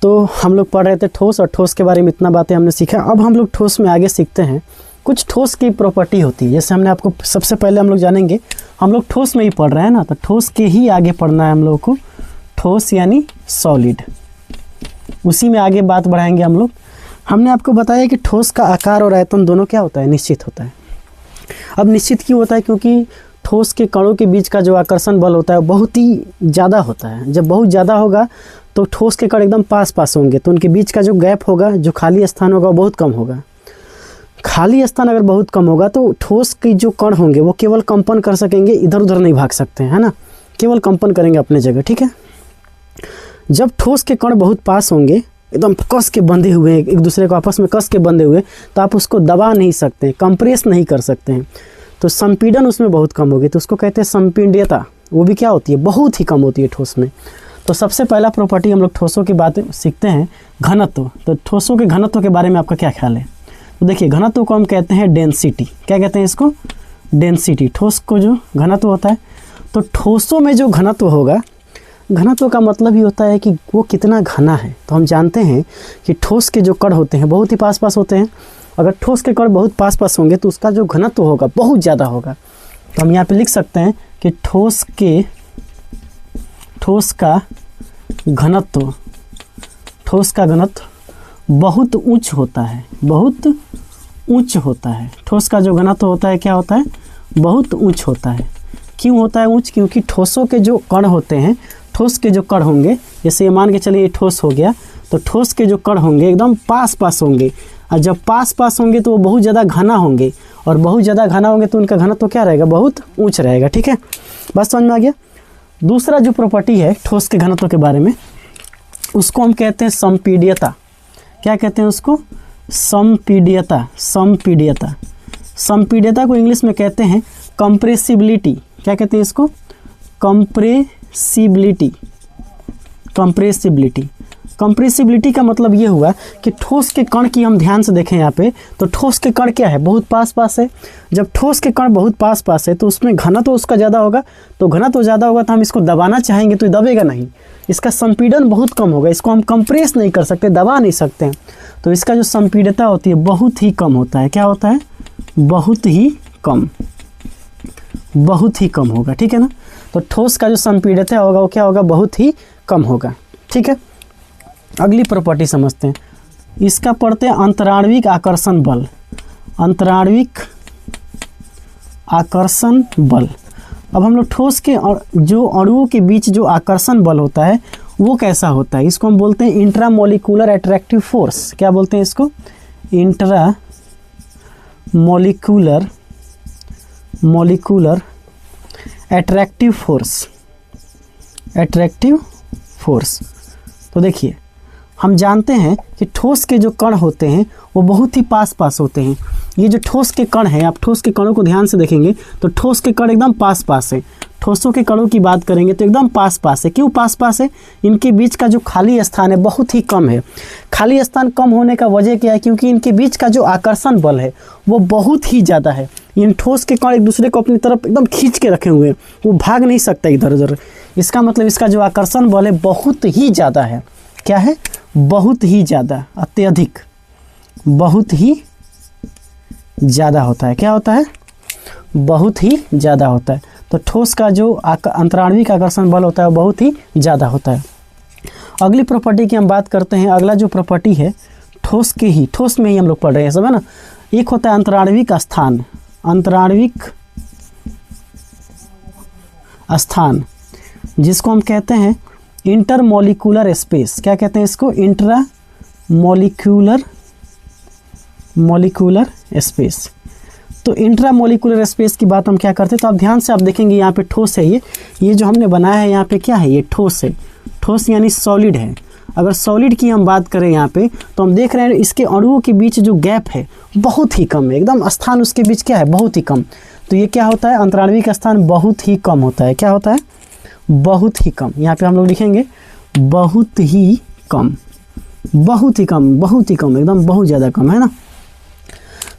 तो हम लोग पढ़ रहे थे ठोस, और ठोस के बारे में इतना बातें हमने सीखा। अब हम लोग ठोस में आगे सीखते हैं कुछ ठोस की प्रॉपर्टी होती है। जैसे हमने आपको सबसे पहले हम लोग जानेंगे, हम लोग ठोस में ही पढ़ रहे हैं ना, तो ठोस के ही आगे पढ़ना है हम लोग को। ठोस यानी सॉलिड, उसी में आगे बात बढ़ाएंगे हम लोग। हमने आपको बताया कि ठोस का आकार और आयतन दोनों क्या होता है, निश्चित होता है। अब निश्चित क्यों होता है, क्योंकि ठोस के कणों के बीच का जो आकर्षण बल होता है बहुत ही ज़्यादा होता है। जब बहुत ज़्यादा होगा तो ठोस के कण एकदम पास होंगे, तो उनके बीच का जो गैप होगा, जो खाली स्थान होगा, वो बहुत कम होगा। खाली स्थान अगर बहुत कम होगा तो ठोस के जो कण होंगे वो केवल कंपन कर सकेंगे, इधर उधर नहीं भाग सकते हैं, है ना, केवल कंपन करेंगे अपने जगह, ठीक है। जब ठोस के कण बहुत पास होंगे, एकदम कस के बंधे हुए हैं, एक दूसरे को आपस में कस के बंधे हुए, तो आप उसको दबा नहीं सकते, कंप्रेस नहीं कर सकते हैं, तो संपीड़न उसमें बहुत कम होगी, तो उसको कहते हैं संपीड्यता। वो भी क्या होती है, बहुत ही कम होती है ठोस में। तो सबसे पहला प्रॉपर्टी हम लोग ठोसों की बात सीखते हैं, घनत्व। तो ठोसों के घनत्व के बारे में आपका क्या ख्याल है। तो देखिए, घनत्व को हम कहते हैं डेंसिटी। क्या कहते हैं इसको, डेंसिटी। ठोस को जो घनत्व होता है, तो ठोसों में जो घनत्व होगा, घनत्व का मतलब ही होता है कि वो कितना घना है। तो हम जानते हैं कि ठोस के जो कण होते हैं बहुत ही पास होते हैं। अगर ठोस के कण बहुत पास होंगे तो उसका जो घनत्व होगा बहुत ज़्यादा होगा। तो हम यहाँ पे लिख सकते हैं कि ठोस का घनत्व बहुत उच्च होता है, बहुत उच्च होता है। ठोस का जो घनत्व होता है क्या होता है, बहुत उच्च होता है। क्यों होता है उच्च, क्योंकि ठोसों के जो कण होते हैं, ठोस के जो कण होंगे, जैसे ये मान के चलिए ये ठोस हो गया, तो ठोस के जो कण होंगे एकदम पास होंगे, और जब पास होंगे तो वो बहुत ज़्यादा घना होंगे, और बहुत ज़्यादा घना होंगे तो उनका घनत्व क्या रहेगा, बहुत ऊंच रहेगा, ठीक है। बस समझ में आ गया। दूसरा जो प्रॉपर्टी है ठोस के घनत्व के बारे में, उसको हम कहते हैं संपीड्यता। क्या कहते हैं उसको, संपीड्यता। संपीड्यता, संपीड्यता को इंग्लिश में कहते हैं कंप्रेसिबिलिटी। क्या कहते हैं इसको? कंप्रेसिबिलिटी। कंप्रेसिबिलिटी, कंप्रेसिबिलिटी का मतलब ये हुआ कि ठोस के कण की हम ध्यान से देखें यहाँ पे, तो ठोस के कण क्या है? बहुत पास पास है। जब ठोस के कण बहुत पास पास है तो उसमें घनत्व उसका ज़्यादा होगा, तो घनत्व ज़्यादा होगा तो हम इसको दबाना चाहेंगे तो दबेगा नहीं, इसका संपीड़न बहुत कम होगा, इसको हम कंप्रेस नहीं कर सकते, दबा नहीं सकते हैं, तो इसका जो संपीड्यता होती है बहुत ही कम होता है। क्या होता है? बहुत ही कम, बहुत ही कम होगा, ठीक है ना। तो ठोस का जो संपीड्यता होगा वो क्या होगा? बहुत ही कम होगा, ठीक है। अगली प्रॉपर्टी समझते हैं, इसका पढ़ते हैं अंतराण्विक आकर्षण बल। अंतराण्विक आकर्षण बल। अब हम लोग ठोस के और जो अणुओं के बीच जो आकर्षण बल होता है वो कैसा होता है? इसको हम बोलते हैं इंट्रामोलिकुलर अट्रैक्टिव फोर्स। क्या बोलते हैं इसको? Intra molecular attractive force. Attractive force. तो देखिए, हम जानते हैं कि ठोस के जो कण होते हैं वो बहुत ही पास पास होते हैं। ये जो ठोस के कण हैं, आप ठोस के कणों को ध्यान से देखेंगे तो ठोस के कण एकदम पास पास है। ठोसों के कणों की बात करेंगे तो एकदम पास पास है। क्यों पास पास है? इनके बीच का जो खाली स्थान है बहुत ही कम है। खाली स्थान कम होने का वजह क्या है? क्योंकि इनके बीच का जो आकर्षण बल है वो बहुत ही ज़्यादा है। इन ठोस के कण एक दूसरे को अपनी तरफ एकदम खींच के रखे हुए हैं, वो भाग नहीं सकता इधर उधर। इसका मतलब इसका जो आकर्षण बल है बहुत ही ज़्यादा है। क्या है? बहुत ही ज़्यादा, अत्यधिक, बहुत ही ज़्यादा होता है। क्या होता है? बहुत ही ज़्यादा होता है। तो ठोस का जो अंतराण्विक आकर्षण बल होता है वो बहुत ही ज़्यादा होता है। अगली प्रॉपर्टी की हम बात करते हैं। अगला जो प्रॉपर्टी है ठोस में ही हम लोग पढ़ रहे हैं, सब है ना। एक होता है अंतराण्विक स्थान। अंतराण्विक स्थान जिसको हम कहते हैं इंटरमोलिकुलर स्पेस। क्या कहते हैं इसको? Intramolecular space. तो इंट्रामोलिकुलर स्पेस की बात हम क्या करते हैं? तो आप ध्यान से आप देखेंगे यहाँ पे ठोस है, ये जो हमने बनाया है यहाँ पे क्या है? ये ठोस है। ठोस यानी सॉलिड है। अगर सॉलिड की हम बात करें यहाँ पे तो हम देख रहे हैं इसके अणुओं के बीच जो गैप है बहुत ही कम है, एकदम स्थान उसके बीच क्या है? बहुत ही कम। तो ये क्या होता है? अंतराण्विक स्थान बहुत ही कम होता है। क्या होता है? बहुत ही कम। यहाँ पे हम लोग लिखेंगे बहुत ही कम, बहुत ही कम, बहुत ही कम, एकदम बहुत ज़्यादा कम, है ना।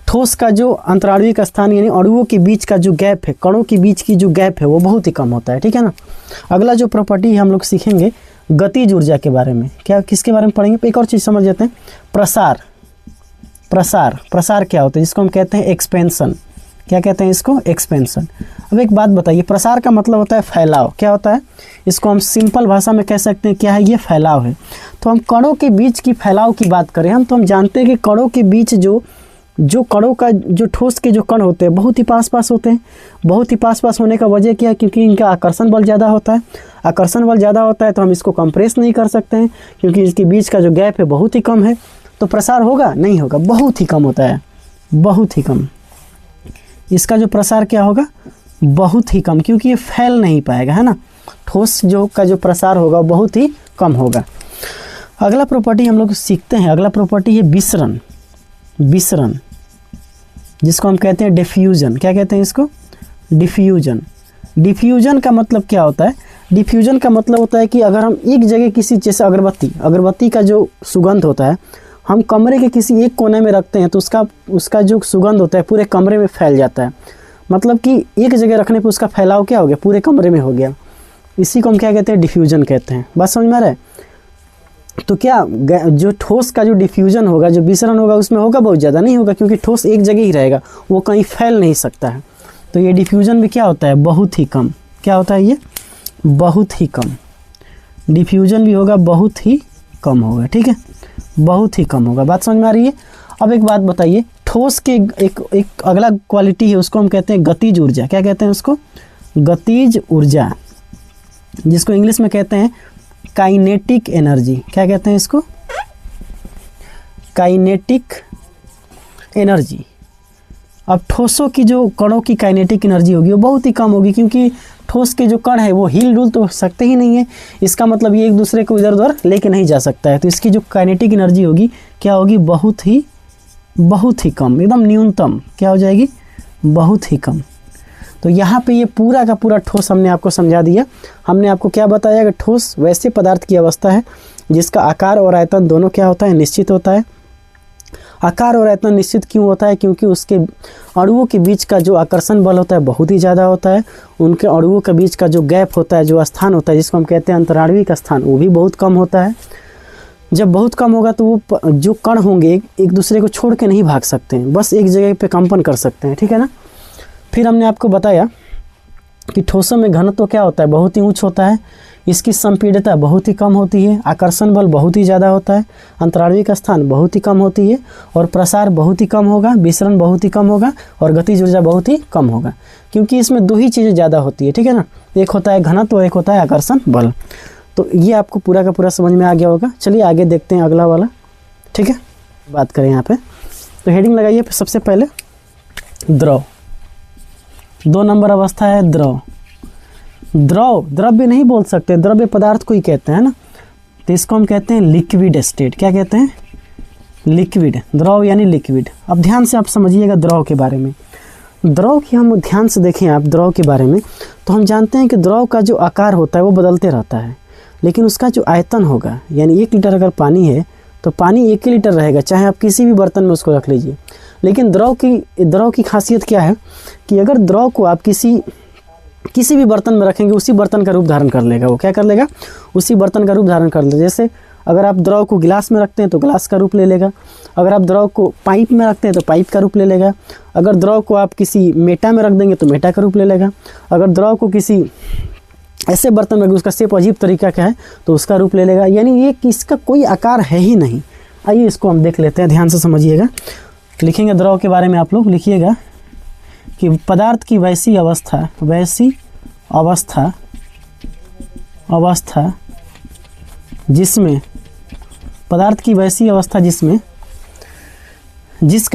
ठोस का जो अंतराण्विक स्थान यानी अणुओं के बीच का जो गैप है, कणों के बीच की जो गैप है वो बहुत ही कम होता है, ठीक है ना। अगला जो प्रॉपर्टी हम लोग सीखेंगे गतिज ऊर्जा के बारे में। क्या किसके बारे में पढ़ेंगे? एक और चीज़ समझ लेते हैं, प्रसार। प्रसार क्या होता है? जिसको हम कहते हैं एक्सपेंशन। क्या कहते हैं इसको? एक्सपेंशन। अब एक बात बताइए, प्रसार का मतलब होता है फैलाव। क्या होता है? इसको हम सिंपल भाषा में कह सकते हैं क्या है? ये फैलाव है। तो हम कणों के बीच की फैलाव की बात करें तो हम जानते हैं कि कणों के बीच जो कणों का जो ठोस के जो कण होते हैं बहुत ही पास पास होते हैं। बहुत ही पास पास होने का वजह क्या है? क्योंकि इनका आकर्षण बल ज़्यादा होता है। आकर्षण बल ज़्यादा होता है तो हम इसको कंप्रेस नहीं कर सकते हैं क्योंकि इसके बीच का जो गैप है बहुत ही कम है। तो प्रसार होगा? नहीं होगा, बहुत ही कम होता है, बहुत ही कम। इसका जो प्रसार क्या होगा? बहुत ही कम, क्योंकि ये फैल नहीं पाएगा, है ना। ठोस का जो प्रसार होगा बहुत ही कम होगा। अगला प्रॉपर्टी हम लोग सीखते हैं। अगला प्रॉपर्टी है विसरण। विसरण जिसको हम कहते हैं डिफ्यूजन। क्या कहते हैं इसको? डिफ्यूजन। डिफ्यूजन का मतलब क्या होता है? डिफ्यूजन का मतलब होता है कि अगर हम एक जगह किसी, जैसे अगरबत्ती का जो सुगंध होता है हम कमरे के किसी एक कोने में रखते हैं तो उसका जो सुगंध होता है पूरे कमरे में फैल जाता है। मतलब कि एक जगह रखने पर उसका फैलाव क्या हो गया? पूरे कमरे में हो गया। इसी को हम क्या कहते हैं? डिफ्यूजन कहते हैं। बात समझ में आ रहा है? तो क्या जो ठोस का जो डिफ्यूजन होगा, जो विसरण होगा, उसमें होगा बहुत ज़्यादा नहीं होगा क्योंकि ठोस एक जगह ही रहेगा, वो कहीं फैल नहीं सकता है। तो ये डिफ्यूजन भी क्या होता है? बहुत ही कम। क्या होता है ये? बहुत ही कम। डिफ्यूजन भी होगा बहुत ही कम होगा, ठीक है, बहुत ही कम होगा। बात समझ में आ रही है? अब एक बात बताइए, ठोस के एक अगला क्वालिटी है उसको हम कहते हैं गतिज ऊर्जा। क्या कहते हैं उसको? गतिज ऊर्जा, जिसको इंग्लिश में कहते हैं काइनेटिक एनर्जी। क्या कहते हैं इसको? Kinetic energy. अब ठोसों की जो कणों की काइनेटिक एनर्जी होगी वो बहुत ही कम होगी क्योंकि ठोस के जो कण है वो हिल डुल तो सकते ही नहीं है। इसका मतलब ये एक दूसरे को इधर उधर लेके नहीं जा सकता है। तो इसकी जो काइनेटिक एनर्जी होगी क्या होगी? बहुत ही बहुत ही कम, एकदम न्यूनतम क्या हो जाएगी, बहुत ही कम। तो यहाँ पे ये पूरा का पूरा ठोस हमने आपको समझा दिया। हमने आपको क्या बताया कि ठोस वैसे पदार्थ की अवस्था है जिसका आकार और आयतन दोनों क्या होता है, निश्चित होता है। आकार और आयतन निश्चित क्यों होता है, क्योंकि उसके अणुओं के बीच का जो आकर्षण बल होता है बहुत ही ज़्यादा होता है। उनके अणुओं के बीच का जो गैप होता है, जो स्थान होता है जिसको हम कहते हैं अंतराणविक स्थान, वो भी बहुत कम होता है। जब बहुत कम होगा तो वो जो कण होंगे एक दूसरे को छोड़ के नहीं भाग सकते हैं, बस एक जगह पे कंपन कर सकते हैं, ठीक है ना। फिर हमने आपको बताया कि ठोसों में घनत्व क्या होता है, बहुत ही उच्च होता है। इसकी संपीड्यता बहुत ही कम होती है, आकर्षण बल बहुत ही ज़्यादा होता है, अंतराणविक स्थान बहुत ही कम होती है, और प्रसार बहुत ही कम होगा, विसरण बहुत ही कम होगा, और गतिज ऊर्जा बहुत ही कम होगा, क्योंकि इसमें दो ही चीज़ें ज़्यादा होती है, ठीक है ना। एक होता है घनत्व, एक होता है आकर्षण बल। तो ये आपको पूरा का पूरा समझ में आ गया होगा। चलिए आगे देखते हैं अगला वाला, ठीक है। बात करें यहाँ पे, तो हेडिंग लगाइए सबसे पहले द्रव। 2 नंबर अवस्था है द्रव। द्रव द्रव्य नहीं बोल सकते, द्रव्य पदार्थ को ही कहते हैं ना, तो इसको हम कहते हैं लिक्विड स्टेट। क्या कहते हैं, लिक्विड। द्रव यानी लिक्विड। अब ध्यान से आप समझिएगा द्रव के बारे में। द्रव की हम ध्यान से देखें आप द्रव के बारे में, तो हम जानते हैं कि द्रव का जो आकार होता है वो बदलते रहता है, लेकिन उसका जो आयतन होगा, यानी 1 लीटर अगर पानी है तो पानी 1 ही लीटर रहेगा, चाहे आप किसी भी बर्तन में उसको रख लीजिए। लेकिन द्रव की खासियत क्या है कि अगर द्रव को आप किसी भी बर्तन में रखेंगे, उसी बर्तन का रूप धारण कर लेगा। वो क्या कर लेगा, उसी बर्तन का रूप धारण कर लेगा। जैसे अगर आप द्रव को गिलास में रखते हैं तो गिलास का रूप ले लेगा, अगर आप द्रव को पाइप में रखते हैं तो पाइप का रूप ले लेगा, अगर द्रव को आप किसी मेटा में रख देंगे तो मेटा का रूप ले लेगा, अगर द्रव को किसी ऐसे बर्तन में उसका शेप अजीब तरीका का है तो उसका रूप ले लेगा। यानी ये इसका कोई आकार है ही नहीं। आइए इसको हम देख लेते हैं, ध्यान से समझिएगा। लिखेंगे द्रव के बारे में, आप लोग लिखिएगा कि पदार्थ की वैसी अवस्था जिसमें पदार्थ की वैसी अवस्था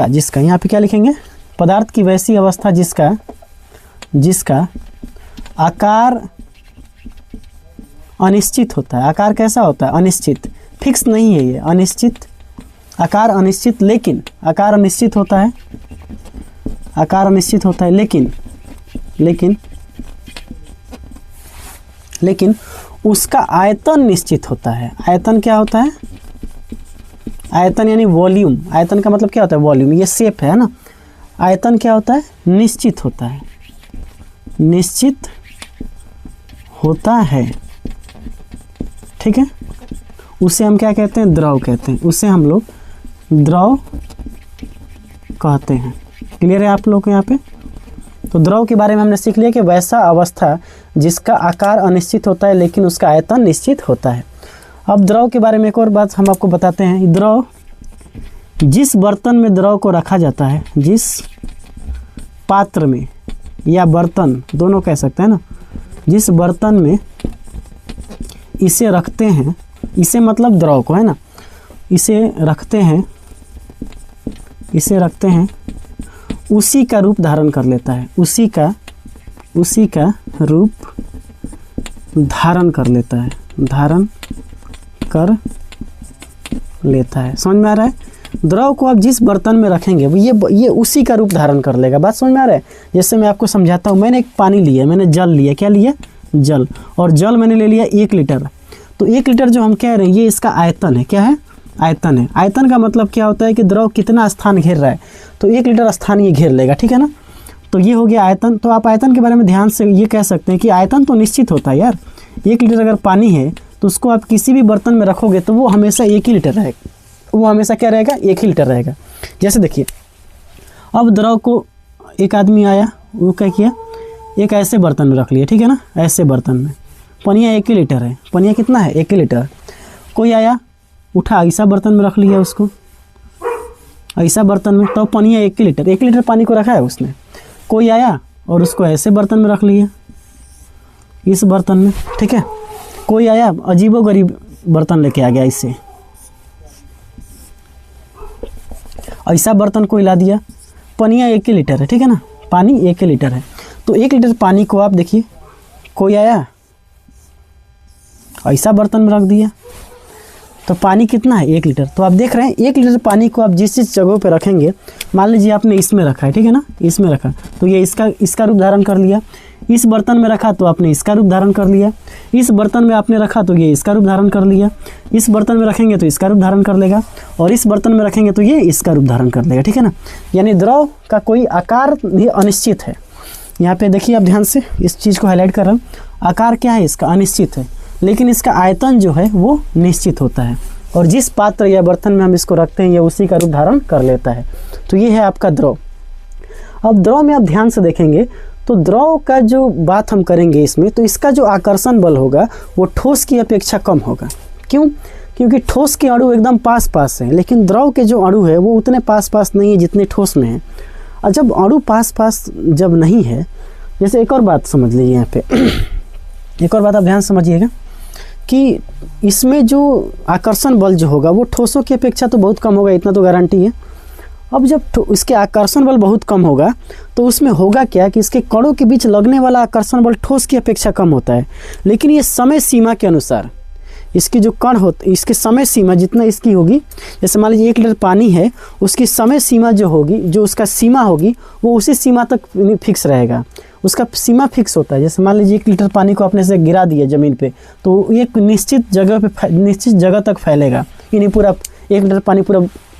जिसका यहाँ पे क्या लिखेंगे, पदार्थ की वैसी अवस्था जिसका आकार अनिश्चित होता है। आकार कैसा होता है, अनिश्चित, फिक्स नहीं है ये, अनिश्चित। आकार अनिश्चित, लेकिन आकार अनिश्चित होता है, आकार अनिश्चित होता है, लेकिन उसका आयतन निश्चित होता है। आयतन क्या होता है, आयतन यानी वॉल्यूम। आयतन का मतलब क्या होता है, वॉल्यूम। ये शेप है ना, आयतन क्या होता है, निश्चित होता है, निश्चित होता है, ठीक है। उसे हम क्या कहते हैं, द्रव कहते हैं, उसे हम लोग द्रव कहते हैं। क्लियर है आप लोग को यहाँ पे। तो द्रव के बारे में हमने सीख लिया कि वैसा अवस्था जिसका आकार अनिश्चित होता है लेकिन उसका आयतन निश्चित होता है। अब द्रव के बारे में एक और बात हम आपको बताते हैं। द्रव, जिस बर्तन में द्रव को रखा जाता है, जिस पात्र में या बर्तन दोनों कह सकते हैं ना, जिस बर्तन में इसे रखते हैं, इसे मतलब द्रव को है ना, इसे रखते हैं उसी का रूप धारण कर लेता है, उसी का रूप धारण कर लेता है, धारण कर लेता है। समझ में आ रहा है। द्रव को आप जिस बर्तन में रखेंगे ये उसी का रूप धारण कर लेगा। बात समझ में आ रहा है। जैसे मैं आपको समझाता हूँ, मैंने एक पानी लिया, मैंने जल लिया, क्या लिया, जल, और जल मैंने ले लिया 1 लीटर। तो 1 लीटर जो हम कह रहे हैं ये इसका आयतन है। क्या है, आयतन है। आयतन का मतलब क्या होता है कि द्रव कितना स्थान घेर रहा है, तो 1 लीटर स्थान ये घेर लेगा, ठीक है ना। तो ये हो गया आयतन। तो आप आयतन के बारे में ध्यान से ये कह सकते हैं कि आयतन तो निश्चित होता है यार। 1 लीटर अगर पानी है तो उसको आप किसी भी बर्तन में रखोगे तो वो हमेशा 1 ही लीटर रहेगा, वो हमेशा क्या रहेगा, 1 ही लीटर रहेगा। जैसे देखिए, अब द्रव को एक आदमी आया, वो क्या किया, एक ऐसे बर्तन में रख लिया, ठीक है ना, ऐसे बर्तन में पनिया 1 ही लीटर है। पनिया कितना है, 1 ही लीटर। कोई आया, उठा ऐसा बर्तन में रख लिया उसको, ऐसा बर्तन में, तो पनिया 1 ही लीटर, 1 लीटर पानी को रखा है उसने। कोई आया और उसको ऐसे बर्तन में रख लिया, इस बर्तन में, ठीक है। कोई आया अजीबोगरीब बर्तन लेके आ गया, इससे ऐसा बर्तन कोई ला दिया। पनिया 1 ही लीटर है, ठीक है ना, पानी 1 ही लीटर है। तो 1 लीटर पानी को आप देखिए, कोई आया ऐसा बर्तन में रख दिया, तो पानी कितना है 1 लीटर। तो आप देख रहे हैं 1 लीटर पानी को आप जिस जिस जगह पे रखेंगे, मान लीजिए आपने इसमें रखा है, ठीक है ना, इसमें रखा तो ये इसका रूप धारण कर लिया। इस बर्तन में रखा तो आपने इसका रूप धारण कर लिया। इस बर्तन में आपने रखा तो ये इसका रूप धारण कर लिया। इस बर्तन में रखेंगे तो इसका रूप धारण कर लेगा, और इस बर्तन में रखेंगे तो ये इसका रूप धारण कर लेगा, ठीक है ना। यानी द्रव का कोई आकार भी अनिश्चित है। यहाँ पे देखिए आप ध्यान से इस चीज़ को हाईलाइट कर रहा हूँ। आकार क्या है इसका, अनिश्चित है, लेकिन इसका आयतन जो है वो निश्चित होता है, और जिस पात्र या बर्तन में हम इसको रखते हैं ये उसी का रूप धारण कर लेता है। तो ये है आपका द्रव। अब द्रव में आप ध्यान से देखेंगे तो द्रव का जो बात हम करेंगे इसमें, तो इसका जो आकर्षण बल होगा वो ठोस की अपेक्षा कम होगा। क्यों? क्योंकि ठोस के अणु एकदम पास पास हैं, लेकिन द्रव के जो अणु है वो उतने पास पास नहीं है जितने ठोस में हैं। और जब अणु पास पास जब नहीं है, जैसे एक और बात समझ लीजिए यहाँ पे एक और बात आप ध्यान समझिएगा कि इसमें जो आकर्षण बल जो होगा वो ठोसों की अपेक्षा तो बहुत कम होगा, इतना तो गारंटी है। अब जब इसके आकर्षण बल बहुत कम होगा तो उसमें होगा क्या कि इसके कणों के बीच लगने वाला आकर्षण बल ठोस की अपेक्षा कम होता है, लेकिन ये समय सीमा के अनुसार इसकी जो कण होती, इसके समय सीमा जितना इसकी होगी, जैसे मान लीजिए 1 लीटर पानी है, उसकी समय सीमा जो होगी, जो उसका सीमा होगी वो उसी सीमा तक फिक्स रहेगा। उसका सीमा फिक्स होता है। जैसे मान लीजिए 1 लीटर पानी को अपने से गिरा दिया ज़मीन पे, तो एक निश्चित जगह पे निश्चित जगह तक फैलेगा। यानी पूरा 1 लीटर पानी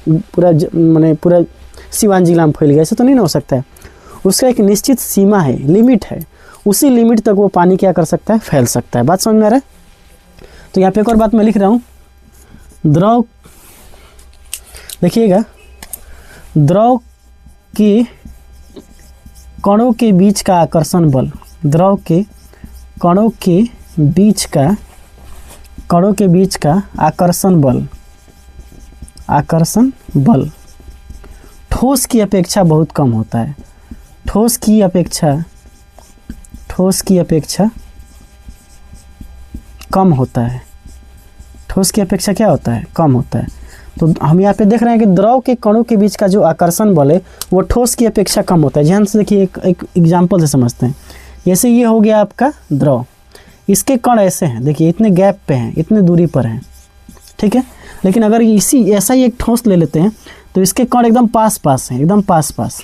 पूरा सिवान जिला में फैल गया, ऐसे तो नहीं ना हो सकता है। उसका एक निश्चित सीमा है, लिमिट है, उसी लिमिट तक वो पानी क्या कर सकता है, फैल सकता है। बात समझ में आ रहा है? तो यहाँ पे एक और बात मैं लिख रहा हूँ, द्रव, देखिएगा, द्रव के कणों के बीच का आकर्षण बल, द्रव के कणों के बीच का आकर्षण बल ठोस की अपेक्षा बहुत कम होता है। ठोस की अपेक्षा कम होता है। ठोस की अपेक्षा क्या होता है, कम होता है। तो हम यहाँ पे देख रहे हैं कि द्रव के कणों के बीच का जो आकर्षण बल है वो ठोस की अपेक्षा कम होता है। ध्यान से देखिए, एक एग्जाम्पल से समझते हैं। जैसे ये हो गया आपका द्रव, इसके कण ऐसे हैं, देखिए इतने गैप पे हैं, इतने दूरी पर हैं, ठीक है। लेकिन अगर ऐसा ही एक ठोस ले लेते हैं तो इसके कण एकदम पास पास हैं, एकदम पास पास,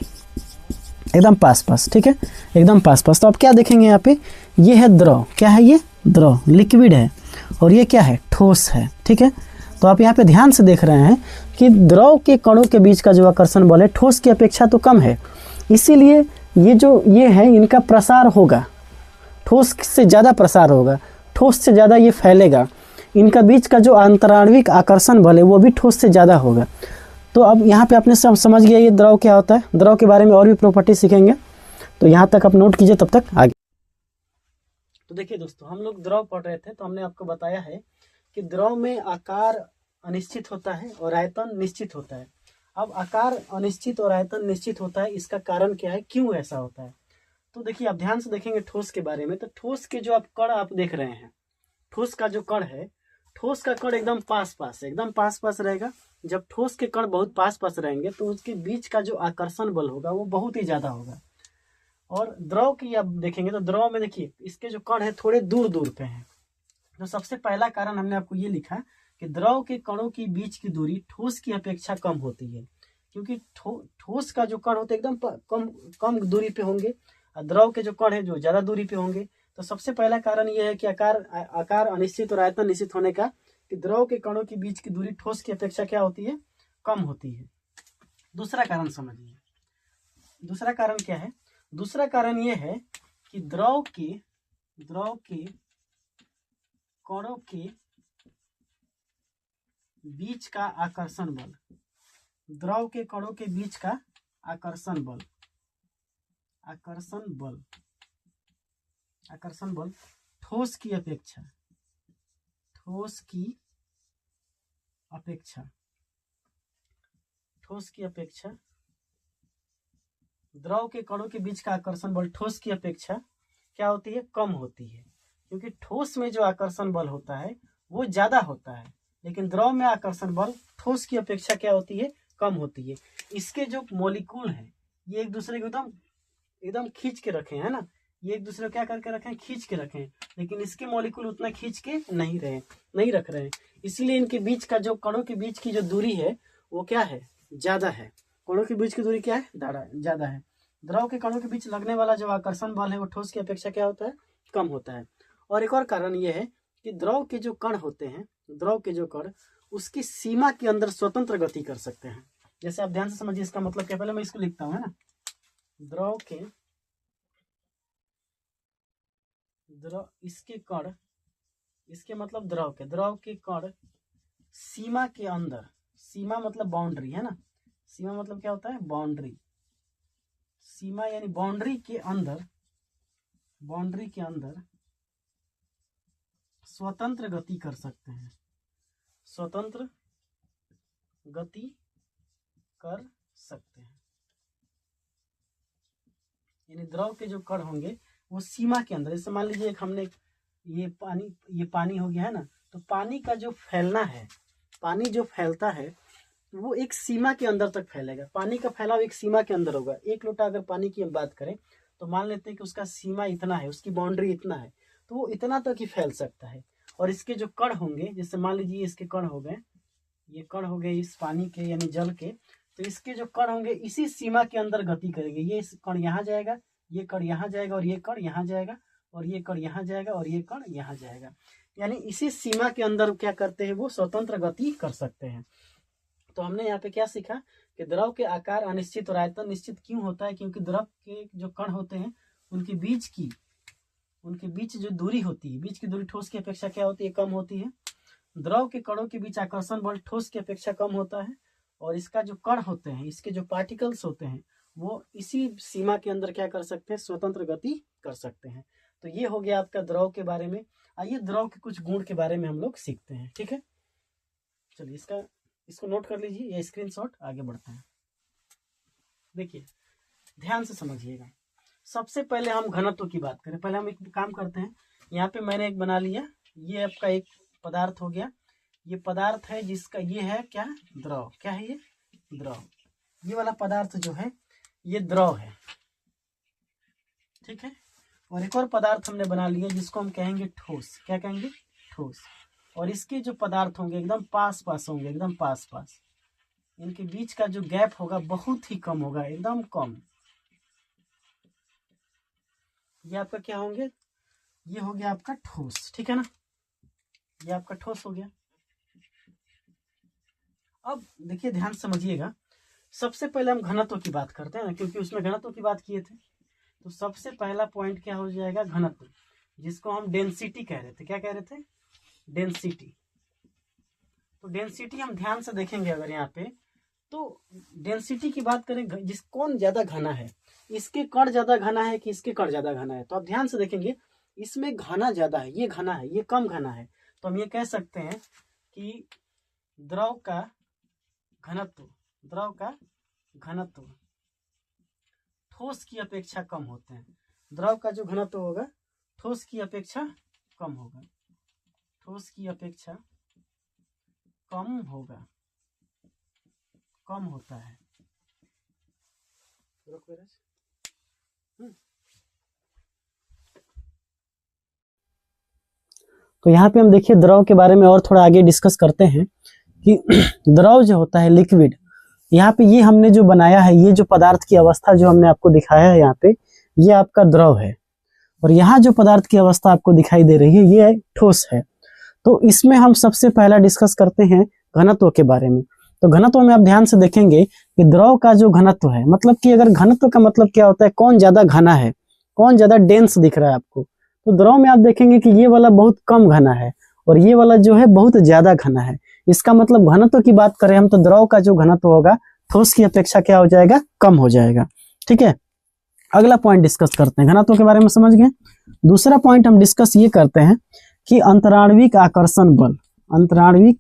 ठीक है, एकदम पास पास। तो आप क्या देखेंगे यहाँ पे, ये है द्रव, क्या है ये, द्रव, लिक्विड है, और ये क्या है, ठोस है, ठीक है। तो आप यहाँ पे ध्यान से देख रहे हैं कि द्रव के कणों के बीच का जो आकर्षण बल है ठोस की अपेक्षा तो कम है, इसीलिए ये है इनका प्रसार होगा, ठोस से ज़्यादा प्रसार होगा, ठोस से ज़्यादा ये फैलेगा। इनका बीच का जो आंतराणविक आकर्षण बल है वो भी ठोस से ज़्यादा होगा। तो अब यहाँ पे आपने सब समझ गया ये द्रव क्या होता है। द्रव के बारे में और भी प्रॉपर्टी सीखेंगे, तो यहाँ तक आप नोट कीजिए, तब तक आगे। तो देखिए दोस्तों, हम लोग द्रव पढ़ रहे थे, तो हमने आपको बताया है कि द्रव में आकार अनिश्चित होता है और आयतन निश्चित होता है। अब आकार अनिश्चित और आयतन निश्चित होता है, इसका कारण क्या है, क्यों ऐसा होता है। तो देखिए आप ध्यान से देखेंगे ठोस के बारे में, तो ठोस के जो आप कण आप देख रहे हैं, ठोस का जो कण है, ठोस का कण एकदम पास पास है, एकदम पास पास रहेगा। जब ठोस के कण बहुत पास पास रहेंगे तो उसके बीच का जो आकर्षण बल होगा वो बहुत ही ज़्यादा होगा। और द्रव की आप देखेंगे तो द्रव में देखिए इसके जो कण है थोड़े दूर दूर पे हैं। तो सबसे पहला कारण हमने आपको ये लिखा कि द्रव के कणों की बीच की दूरी ठोस की अपेक्षा कम होती है, क्योंकि ठोस का जो कण होते हैं एकदम कम दूरी पे होंगे, और द्रव के जो कण है जो ज़्यादा दूरी पे होंगे। तो सबसे पहला कारण ये है कि आकार अनिश्चित और आयतन निश्चित होने का, कि द्रव के कणों के बीच की दूरी ठोस की अपेक्षा क्या होती है, कम होती है। दूसरा कारण समझिए, दूसरा कारण क्या है। दूसरा कारण ये है कि द्रव के कणों के बीच का आकर्षण बल, द्रव के कणों के बीच का आकर्षण बल ठोस की अपेक्षा द्रव के कणों के बीच का आकर्षण बल ठोस की अपेक्षा क्या होती है, कम होती है। क्योंकि ठोस में जो आकर्षण बल होता है वो ज्यादा होता है, लेकिन द्रव में आकर्षण बल ठोस की अपेक्षा क्या होती है, कम होती है। इसके जो मॉलिक्यूल हैं ये एक दूसरे को एकदम खींच के रखे हैं ना, ये एक दूसरे को क्या करके रखे हैं, खींच के रखे हैं, लेकिन इसके मॉलिक्यूल उतना खींच के नहीं रख रहे हैं। इसीलिए इनके बीच का जो कणों के बीच की जो दूरी है वो क्या है, ज्यादा है। कणों के बीच की दूरी क्या है, ज्यादा है। द्रव के कणों के बीच लगने वाला जो आकर्षण बल है वो ठोस की अपेक्षा क्या होता है, कम होता है। और एक और कारण ये है कि द्रव के जो कण होते हैं, द्रव के जो कण उसकी सीमा के अंदर स्वतंत्र गति कर सकते हैं। जैसे आप ध्यान से समझिए, इसका मतलब क्या, पहले मैं इसको लिखता हूँ, है ना। इसके कण, इसके मतलब द्रव के कण सीमा के अंदर, सीमा मतलब बाउंड्री, है ना। सीमा मतलब क्या होता है, बाउंड्री। सीमा यानी बाउंड्री के अंदर स्वतंत्र गति कर सकते हैं, स्वतंत्र गति कर सकते हैं। यानी द्रव के जो कण होंगे वो सीमा के अंदर, जैसे मान लीजिए हमने ये पानी हो गया, है ना। तो पानी का जो फैलना है, पानी जो फैलता है वो एक सीमा के अंदर तक फैलेगा। पानी का फैलाव एक सीमा के अंदर होगा। एक लोटा अगर पानी की हम बात करें तो मान लेते हैं कि उसका सीमा इतना है, उसकी बाउंड्री इतना है, तो वो इतना तक ही फैल सकता है। और इसके जो कण होंगे, जैसे मान लीजिए इसके कण हो गए, ये कण हो गए इस पानी के यानी जल के, तो इसके जो कण होंगे इसी सीमा के अंदर गति करेंगे। ये कण यहाँ जाएगा, ये कण यहाँ जाएगा, और ये कण यहाँ जाएगा, और ये कण यहाँ जाएगा, और ये कण यहाँ जाएगा। यानी इसी सीमा के अंदर क्या करते हैं, वो स्वतंत्र गति कर सकते हैं। तो हमने यहाँ पे क्या सीखा कि द्रव के आकार अनिश्चित और आयतन निश्चित क्यों होता है, क्योंकि द्रव के जो कण होते हैं उनके बीच जो दूरी होती है, बीच की दूरी ठोस की अपेक्षा क्या होती है, कम होती है। द्रव के कणों के बीच आकर्षण बल ठोस की अपेक्षा कम होता है, और इसका जो कण होते हैं, इसके जो पार्टिकल्स होते हैं वो इसी सीमा के अंदर क्या कर सकते हैं, स्वतंत्र गति कर सकते हैं। तो ये हो गया आपका द्रव के बारे में। आइए द्रव के कुछ गुण के बारे में हम लोग सीखते हैं, ठीक है। चलिए इसको नोट कर लीजिए, ये स्क्रीनशॉट, आगे बढ़ते हैं। देखिए ध्यान से समझिएगा। सबसे पहले हम घनत्व की बात करें। पहले हम एक काम करते हैं, यहाँ पे मैंने एक बना लिया, ये आपका एक पदार्थ हो गया। ये पदार्थ है जिसका ये है क्या, द्रव। क्या है ये, द्रव। ये वाला पदार्थ जो है ये द्रव है, ठीक है। और एक और पदार्थ हमने बना लिया जिसको हम कहेंगे ठोस। क्या कहेंगे, ठोस। और इसके जो पदार्थ होंगे एकदम पास होंगे, एकदम पास। इनके बीच का जो गैप होगा बहुत ही कम होगा, एकदम कम। ये आपका क्या होंगे, ये हो गया आपका ठोस, ठीक है ना। ये आपका ठोस हो गया। अब देखिए ध्यान समझिएगा, सबसे पहले हम घनत्व की बात करते हैं ना, क्योंकि उसमें घनत्व की बात किए थे। तो सबसे पहला पॉइंट क्या हो जाएगा, घनत्व, जिसको हम डेंसिटी कह रहे थे। क्या कह रहे थे, डेंसिटी। तो डेंसिटी हम ध्यान से देखेंगे अगर यहाँ पे, तो डेंसिटी की बात करें, कौन ज्यादा घना है, इसके कण ज्यादा घना है कि इसके कण ज्यादा घना है। तो आप ध्यान से देखेंगे, इसमें घना ज्यादा है, ये घना है, ये कम घना है। तो हम ये कह सकते हैं कि द्रव का घनत्व ठोस की अपेक्षा कम होते हैं। द्रव का जो घनत्व होगा ठोस की अपेक्षा कम होगा, ठोस की अपेक्षा कम होगा, कम होता है। तो यहाँ पे हम देखिए द्रव के बारे में और थोड़ा आगे डिस्कस करते हैं कि द्रव जो होता है, लिक्विड, यहाँ पे ये हमने जो बनाया है, ये जो पदार्थ की अवस्था जो हमने आपको दिखाया है यहाँ पे, ये आपका द्रव है। और यहाँ जो पदार्थ की अवस्था आपको दिखाई दे रही है ये ठोस है। तो इसमें हम सबसे पहला डिस्कस करते हैं घनत्व के बारे में। तो घनत्व में आप ध्यान से देखेंगे कि द्रव का जो घनत्व है, मतलब कि अगर घनत्व का मतलब क्या होता है, कौन ज्यादा घना है, कौन ज्यादा डेंस दिख रहा है आपको। तो द्रव में आप देखेंगे कि ये वाला बहुत कम घना है और ये वाला जो है बहुत ज्यादा घना है। इसका मतलब घनत्व की बात करें हम तो द्रव का जो घनत्व होगा ठोस की अपेक्षा क्या हो जाएगा, कम हो जाएगा, ठीक है। अगला पॉइंट डिस्कस करते हैं, घनत्व के बारे में समझ गए। दूसरा पॉइंट हम डिस्कस ये करते हैं कि अंतराण्विक आकर्षण बल, अंतराण्विक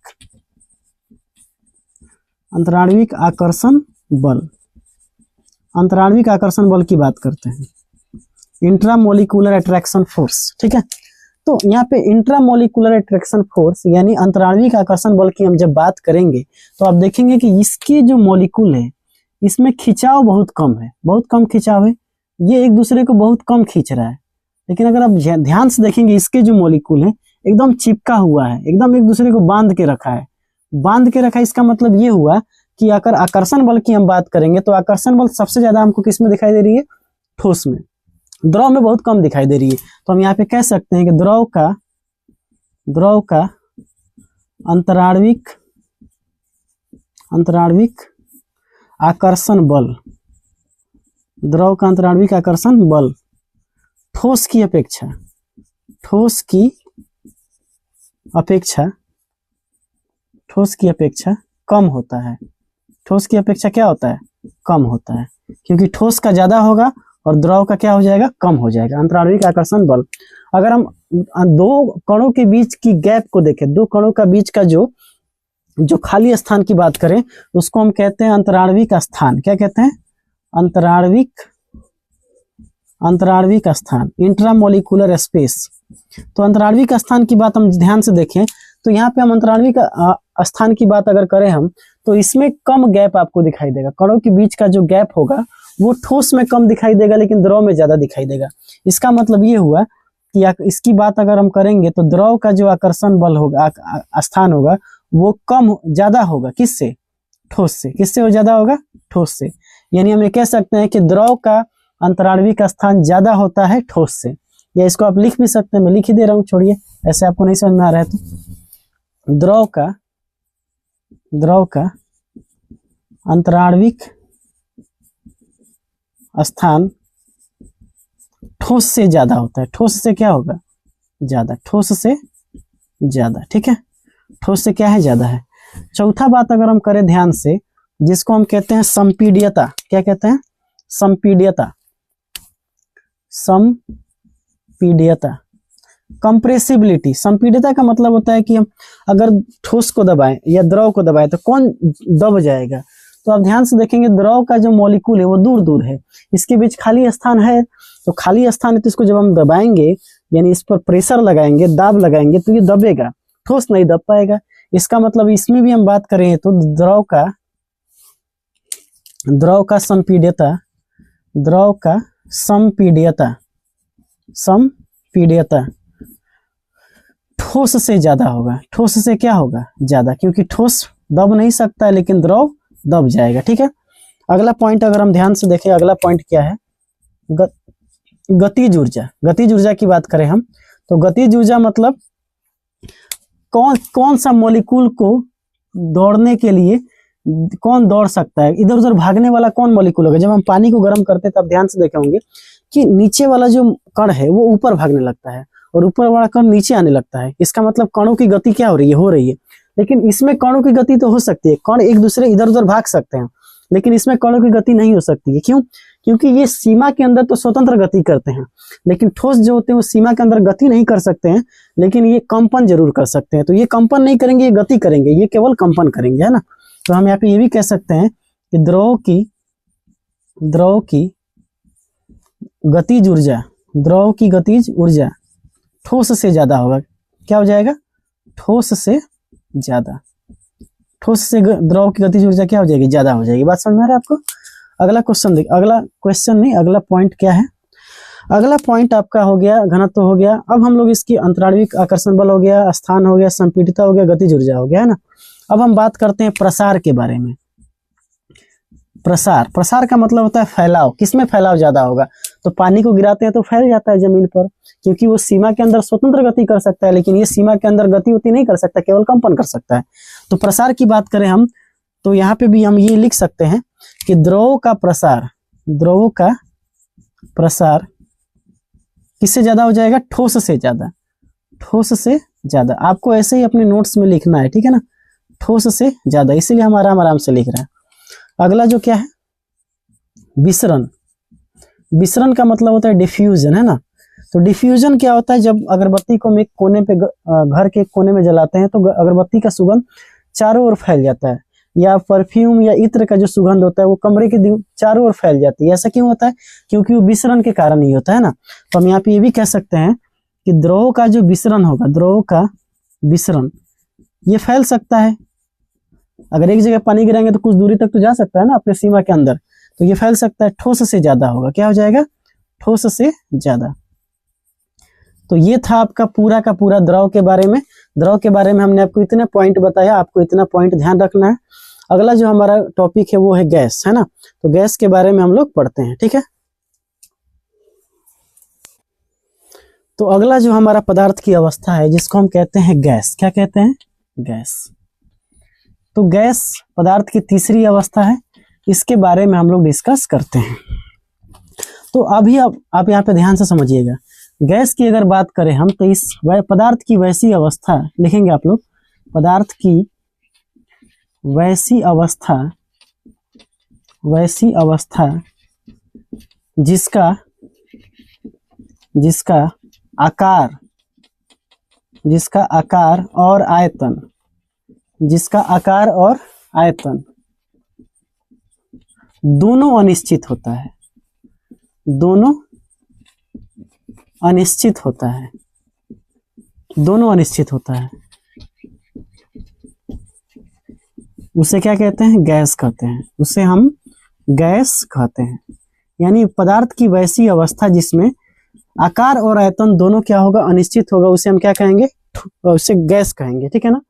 आकर्षण बल की बात करते हैं, इंट्रामोलिकुलर अट्रैक्शन फोर्स, ठीक है। तो यहाँ पे इंट्रामोलिकुलर अट्रैक्शन फोर्स यानी अंतराण्विक आकर्षण बल की हम जब बात करेंगे तो आप देखेंगे कि इसके जो मॉलिक्यूल है इसमें खिंचाव बहुत कम है, बहुत कम खिंचाव है, ये एक दूसरे को बहुत कम खींच रहा है। लेकिन अगर आप ध्यान से देखेंगे इसके जो मॉलिक्यूल है एकदम चिपका हुआ है, एकदम एक दूसरे को बांध के रखा है। बांध के रखा है इसका मतलब ये हुआ कि अगर आकर्षण बल की हम बात करेंगे तो आकर्षण बल सबसे ज्यादा हमको किस में दिखाई दे रही है? ठोस में। द्रव में बहुत कम दिखाई दे रही है। तो हम यहाँ पे कह सकते हैं कि द्रव का अंतराण्विक आकर्षण बल, द्रव का अंतराण्विक आकर्षण बल ठोस की अपेक्षा कम होता है। ठोस की अपेक्षा क्या होता है? कम होता है, क्योंकि ठोस का ज्यादा होगा और द्रव का क्या हो जाएगा? कम हो जाएगा। अंतराण्विक आकर्षण बल, अगर हम दो कणों के बीच की गैप को देखें, दो कणों का बीच का जो खाली स्थान की बात करें उसको हम कहते हैं अंतराण्विक स्थान। क्या कहते हैं? अंतराण्विक स्थान, इंट्रामोलिकुलर स्पेस। तो अंतराण्विक स्थान की बात हम ध्यान से देखें तो यहाँ पे हम अंतराण्विक स्थान की बात अगर करें हम, तो इसमें कम गैप आपको दिखाई देगा। कणों के बीच का जो गैप होगा वो ठोस में कम दिखाई देगा लेकिन द्रव में ज्यादा दिखाई देगा। इसका मतलब ये हुआ कि इसकी बात अगर हम करेंगे तो द्रव का जो आकर्षण बल होगा, स्थान होगा, वो ज्यादा होगा किससे? ठोस से। किससे वो ज्यादा होगा? ठोस से। यानी हम ये कह सकते हैं कि द्रव का अंतराण्विक स्थान ज्यादा होता है ठोस से। या इसको आप लिख भी सकते हैं, मैं लिख ही दे रहा हूं, छोड़िए, ऐसे आपको नहीं समझ में आ रहा है तो। द्रव का अंतराण्विक स्थान ठोस से ज्यादा होता है। ठोस से क्या होगा? ज्यादा। ठोस से ज्यादा, ठीक है। ठोस से क्या है? ज्यादा है। चौथा बात अगर हम करें ध्यान से, जिसको हम कहते हैं संपीड्यता। क्या कहते हैं? संपीड्यता। कंप्रेसिबिलिटी। संपीड्यता का मतलब होता है कि हम अगर ठोस को दबाएं या द्रव को दबाएं तो कौन दब जाएगा? तो आप ध्यान से देखेंगे द्रव का जो मॉलिक्यूल है वो दूर दूर है, इसके बीच खाली स्थान है। तो खाली स्थान है तो इसको जब हम दबाएंगे यानी इस पर प्रेशर लगाएंगे, दाब लगाएंगे तो ये दबेगा, ठोस नहीं दब पाएगा। इसका मतलब इसमें भी हम बात करें तो द्रव का संपीड्यता ठोस से ज्यादा होगा। ठोस से क्या होगा? ज्यादा, क्योंकि ठोस दब नहीं सकता है लेकिन द्रव दब जाएगा, ठीक है। अगला पॉइंट अगर हम ध्यान से देखें, अगला पॉइंट क्या है? गतिज ऊर्जा। गतिज ऊर्जा की बात करें हम तो गतिज ऊर्जा मतलब कौन सा मॉलिक्यूल को दौड़ने के लिए कौन दौड़ सकता है, इधर उधर भागने वाला कौन मॉलिक्यूल होगा। जब हम पानी को गर्म करते हैं तब ध्यान से देखे होंगे कि नीचे वाला जो कण है वो ऊपर भागने लगता है और ऊपर वाला कण नीचे आने लगता है। इसका मतलब कणों की गति क्या हो रही है? लेकिन इसमें कणों की गति तो हो सकती है, कण एक दूसरे इधर उधर भाग सकते हैं, लेकिन इसमें कणों की गति नहीं हो सकती है। क्यों? क्योंकि ये सीमा के अंदर तो स्वतंत्र गति करते हैं, लेकिन ठोस जो होते हैं वो सीमा के अंदर गति नहीं कर सकते हैं, लेकिन ये कंपन जरूर कर सकते हैं। तो ये कंपन नहीं करेंगे, ये गति करेंगे, ये केवल कंपन करेंगे, है ना। तो हम यहाँ पे ये भी कह सकते हैं कि द्रव की गतिज ऊर्जा ठोस से ज्यादा होगा। क्या हो जाएगा? ठोस से ज्यादा। ठोस से द्रव की गतिज ऊर्जा क्या हो जाएगी? ज्यादा हो जाएगी। बात समझ में आ रहा है आपको? अगला पॉइंट क्या है? अगला पॉइंट आपका हो गया घनत्व हो गया। अब हम लोग इसकी अंतराण्विक आकर्षण बल हो गया, स्थान हो गया, संपीडिता हो गया, गतिज ऊर्जा हो गया, है ना। अब हम बात करते हैं प्रसार के बारे में। प्रसार का मतलब होता है फैलाव। किसमें फैलाव ज्यादा होगा? तो पानी को गिराते हैं तो फैल जाता है जमीन पर, क्योंकि वो सीमा के अंदर स्वतंत्र गति कर सकता है, लेकिन ये सीमा के अंदर गति उति नहीं कर सकता, केवल कंपन कर सकता है। तो प्रसार की बात करें हम तो यहाँ पे भी हम ये लिख सकते हैं कि द्रव का प्रसार किससे ज्यादा हो जाएगा? ठोस से ज्यादा। ठोस से ज्यादा आपको ऐसे ही अपने नोट्स में लिखना है, ठीक है ना। ठोस से ज्यादा, इसीलिए हम आराम से लिख रहे हैं। अगला जो क्या है? विसरण। विसरण का मतलब होता है डिफ्यूजन, है ना। तो डिफ्यूजन क्या होता है? जब अगरबत्ती को हम एक कोने पे घर के कोने में जलाते हैं तो अगरबत्ती का सुगंध चारों ओर फैल जाता है, या परफ्यूम या इत्र का जो सुगंध होता है वो कमरे के चारों ओर फैल जाती है। ऐसा क्यों होता है? क्योंकि वो विसरण के कारण ही होता है ना। तो हम यहाँ पे ये भी कह सकते हैं कि द्रव का जो विसरण होगा, द्रव का विसरण ये फैल सकता है। अगर एक जगह पानी गिराएंगे तो कुछ दूरी तक तो जा सकता है ना अपने सीमा के अंदर, तो ये फैल सकता है। ठोस से ज्यादा होगा। क्या हो जाएगा? ठोस से ज्यादा। तो ये था आपका पूरा का पूरा द्रव के बारे में। द्रव के बारे में हमने आपको इतने पॉइंट बताया, आपको इतना पॉइंट ध्यान रखना है। अगला जो हमारा टॉपिक है वो है गैस, है ना। तो गैस के बारे में हम लोग पढ़ते हैं, ठीक है। तो अगला जो हमारा पदार्थ की अवस्था है जिसको हम कहते हैं गैस, क्या कहते हैं, गैस। तो गैस पदार्थ की तीसरी अवस्था है, इसके बारे में हम लोग डिस्कस करते हैं। तो अभी आप यहाँ पे ध्यान से समझिएगा, गैस की अगर बात करें हम तो इस पदार्थ की वैसी अवस्था लिखेंगे आप लोग, पदार्थ की वैसी अवस्था जिसका आकार और आयतन दोनों अनिश्चित होता है, दोनों अनिश्चित होता है, उसे क्या कहते हैं, गैस कहते हैं, उसे हम गैस कहते हैं। यानी पदार्थ की वैसी अवस्था जिसमें आकार और आयतन दोनों क्या होगा, अनिश्चित होगा, उसे हम क्या कहेंगे, उसे गैस कहेंगे, ठीक है ना।